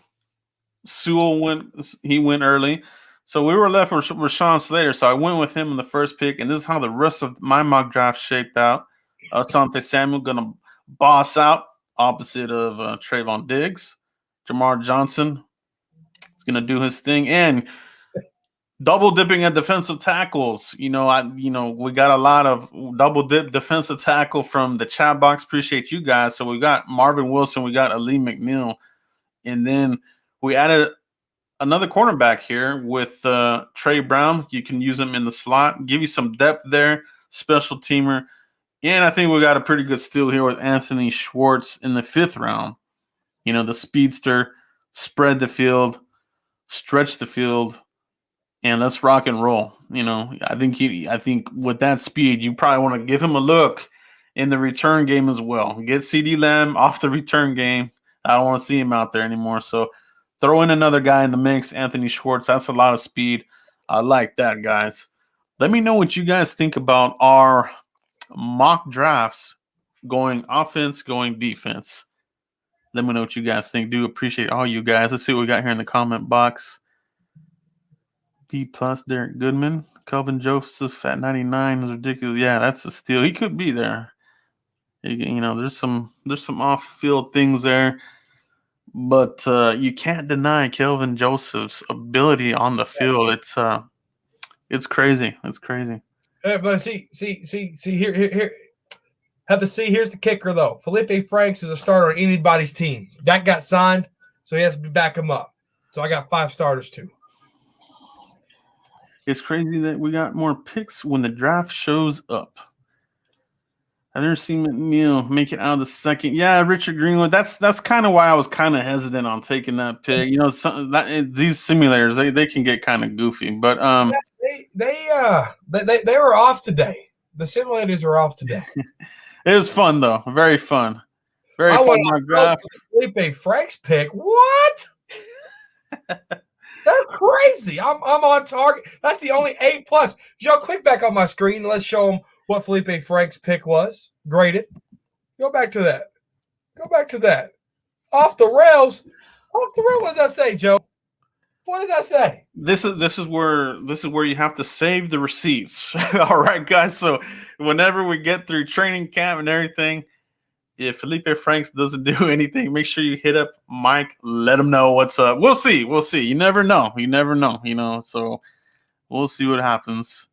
Sewell went early. So we were left with Rashawn Slater. So I went with him in the first pick. And this is how the rest of my mock draft shaped out. Asante Samuel going to boss out opposite of Trayvon Diggs. Jamar Johnson is going to do his thing. And double dipping at defensive tackles. We got a lot of double dip defensive tackle from the chat box. Appreciate you guys. So we got Marvin Wilson, we got Ali McNeil, and then we added another cornerback here with Trey Brown. You can use him in the slot, give you some depth there, special teamer, and I think we got a pretty good steal here with Anthony Schwartz in the 5th round. The speedster, spread the field, stretch the field. And let's rock and roll. I think with that speed, you probably want to give him a look in the return game as well. Get CeeDee Lamb off the return game. I don't want to see him out there anymore. So throw in another guy in the mix, Anthony Schwartz. That's a lot of speed. I like that, guys. Let me know what you guys think about our mock drafts going offense, going defense. Let me know what you guys think. Do appreciate all you guys. Let's see what we got here in the comment box. B plus Derek Goodman, Kelvin Joseph at 99 is ridiculous. Yeah, that's a steal. He could be there. There's some off-field things there, but you can't deny Kelvin Joseph's ability on the field. It's crazy. It's crazy. But see here. Have to see. Here's the kicker though. Felipe Franks is a starter on anybody's team. That got signed, so he has to back him up. So I got 5 starters too. It's crazy that we got more picks when the draft shows up. I've never seen McNeil make it out of the second. Yeah, Richard Greenwood. That's kind of why I was kind of hesitant on taking that pick. These simulators they can get kind of goofy, but they were off today. The simulators were off today. It was fun though, very fun, very fun. My draft. Felipe Franks pick. What? They're crazy. I'm on target. That's the only A plus. Joe, click back on my screen and let's show them what Felipe Franks' pick was. Graded. Go back to that. Off the rails. What does that say, Joe? What does that say? This is where you have to save the receipts. All right, guys. So whenever we get through training camp and everything, if Felipe Franks doesn't do anything, make sure you hit up Mike. Let him know what's up. We'll see. You never know. So we'll see what happens.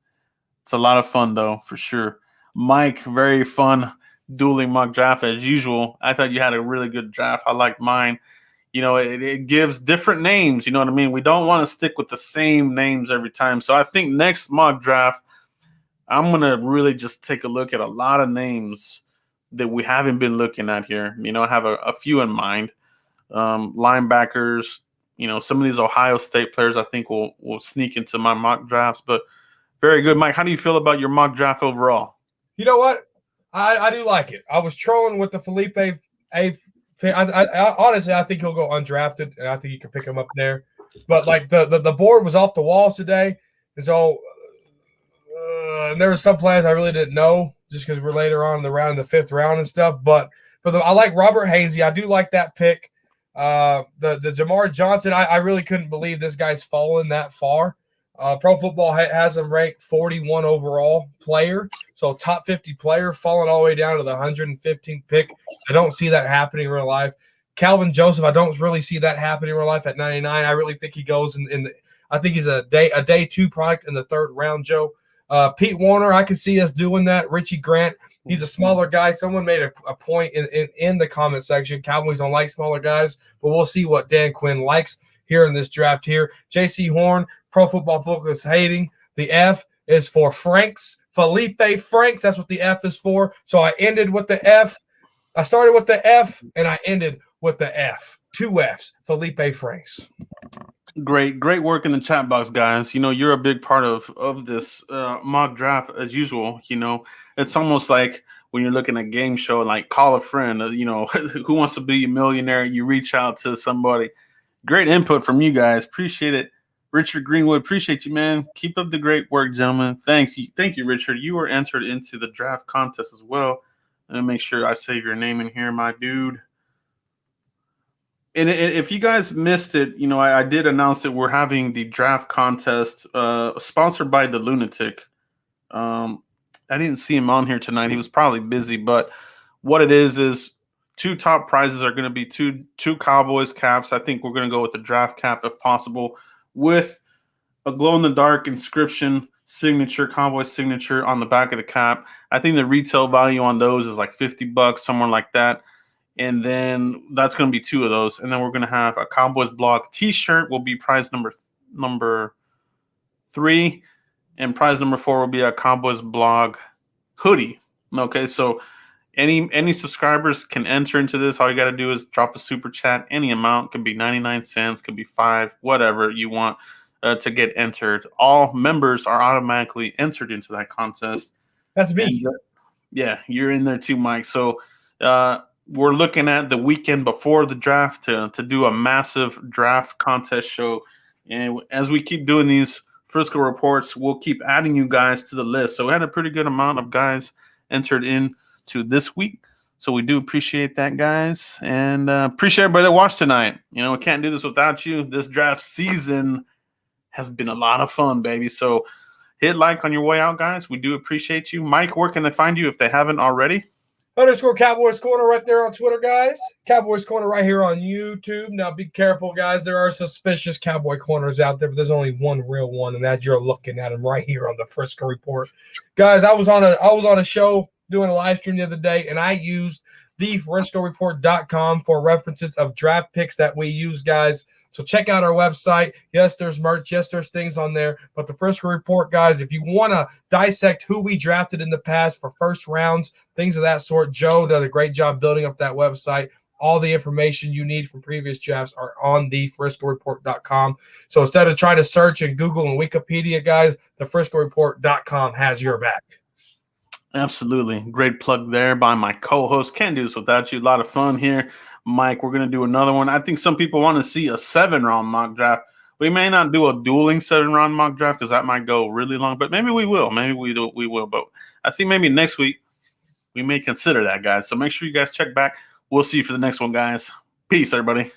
It's a lot of fun, though, for sure. Mike, very fun dueling mock draft as usual. I thought you had a really good draft. I liked mine. It gives different names. You know what I mean? We don't want to stick with the same names every time. So I think next mock draft, I'm going to really just take a look at a lot of names that we haven't been looking at here. I have a few in mind. Linebackers, some of these Ohio State players I think will sneak into my mock drafts. But very good. Mike, how do you feel about your mock draft overall? You know what? I do like it. I was trolling with the Felipe A. Honestly, I think he'll go undrafted, and I think you can pick him up there. But like the board was off the walls today, and so and there were some players I really didn't know just because we're later on in the round, in the 5th round and stuff. But I like Robert Hainsey. I do like that pick. The Jamar Johnson, I really couldn't believe this guy's fallen that far. Pro Football has him ranked 41 overall player, so top 50 player, falling all the way down to the 115th pick. I don't see that happening in real life. Calvin Joseph, I don't really see that happening in real life at 99. I really think he goes I think he's a day 2 product in the 3rd round, Joe. Pete Warner, I can see us doing that. Richie Grant, he's a smaller guy. Someone made a point in the comment section. Cowboys don't like smaller guys, but we'll see what Dan Quinn likes here in this draft here. J.C. Horn, Pro Football Focus hating. The F is for Franks. Felipe Franks, that's what the F is for. So I ended with the F. I started with the F, and I ended with the F. 2 Fs, Felipe Franks. Great work in the chat box, guys. You're a big part of this mock draft as usual. It's almost like when you're looking at game show, like call a friend, who wants to be a millionaire? You reach out to somebody. Great input from you guys. Appreciate it. Richard Greenwood, appreciate you, man. Keep up the great work, gentlemen. Thank you, Richard. You were entered into the draft contest as well. Let me make sure I save your name in here, my dude. And if you guys missed it, I did announce that we're having the draft contest sponsored by the Lunatic. I didn't see him on here tonight. He was probably busy, but what it is 2 top prizes are going to be two Cowboys caps. I think we're going to go with the draft cap if possible, with a glow-in-the-dark inscription signature, Cowboys signature on the back of the cap. I think the retail value on those is like $50, somewhere like that. And then that's going to be 2 of those. And then we're going to have a Cowboys blog T-shirt will be prize number 3. And prize number 4 will be a Cowboys blog hoodie. Okay, so any subscribers can enter into this. All you got to do is drop a super chat. Any amount, could be 99 cents, could be 5, whatever you want to get entered. All members are automatically entered into that contest. That's me. And, yeah, you're in there too, Mike. So we're looking at the weekend before the draft to do a massive draft contest show. And as we keep doing these Frisco reports, we'll keep adding you guys to the list. So we had a pretty good amount of guys entered in to this week. So we do appreciate that, guys. And appreciate everybody that watched tonight. We can't do this without you. This draft season has been a lot of fun, baby. So hit like on your way out, guys. We do appreciate you. Mike, where can they find you if they haven't already? _ Cowboys Corner right there on Twitter, guys. Cowboys Corner right here on YouTube. Now, be careful, guys. There are suspicious Cowboy Corners out there, but there's only one real one, and that you're looking at them right here on the Frisco Report. Guys, I was on a show doing a live stream the other day, and I used thefriscoreport.com for references of draft picks that we use, guys. So check out our website. Yes, there's merch. Yes, there's things on there. But the Frisco Report, guys, if you want to dissect who we drafted in the past for first rounds, things of that sort, Joe did a great job building up that website. All the information you need from previous drafts are on thefriscoreport.com. So instead of trying to search in Google and Wikipedia, guys, thefriscoreport.com has your back. Absolutely. Great plug there by my co-host. Can't do this without you. A lot of fun here. Mike, we're going to do another one. I think some people want to see a 7-round mock draft. We may not do a dueling 7-round mock draft because that might go really long, but maybe we will. Maybe we will. But I think maybe next week we may consider that, guys. So make sure you guys check back. We'll see you for the next one, guys. Peace, everybody.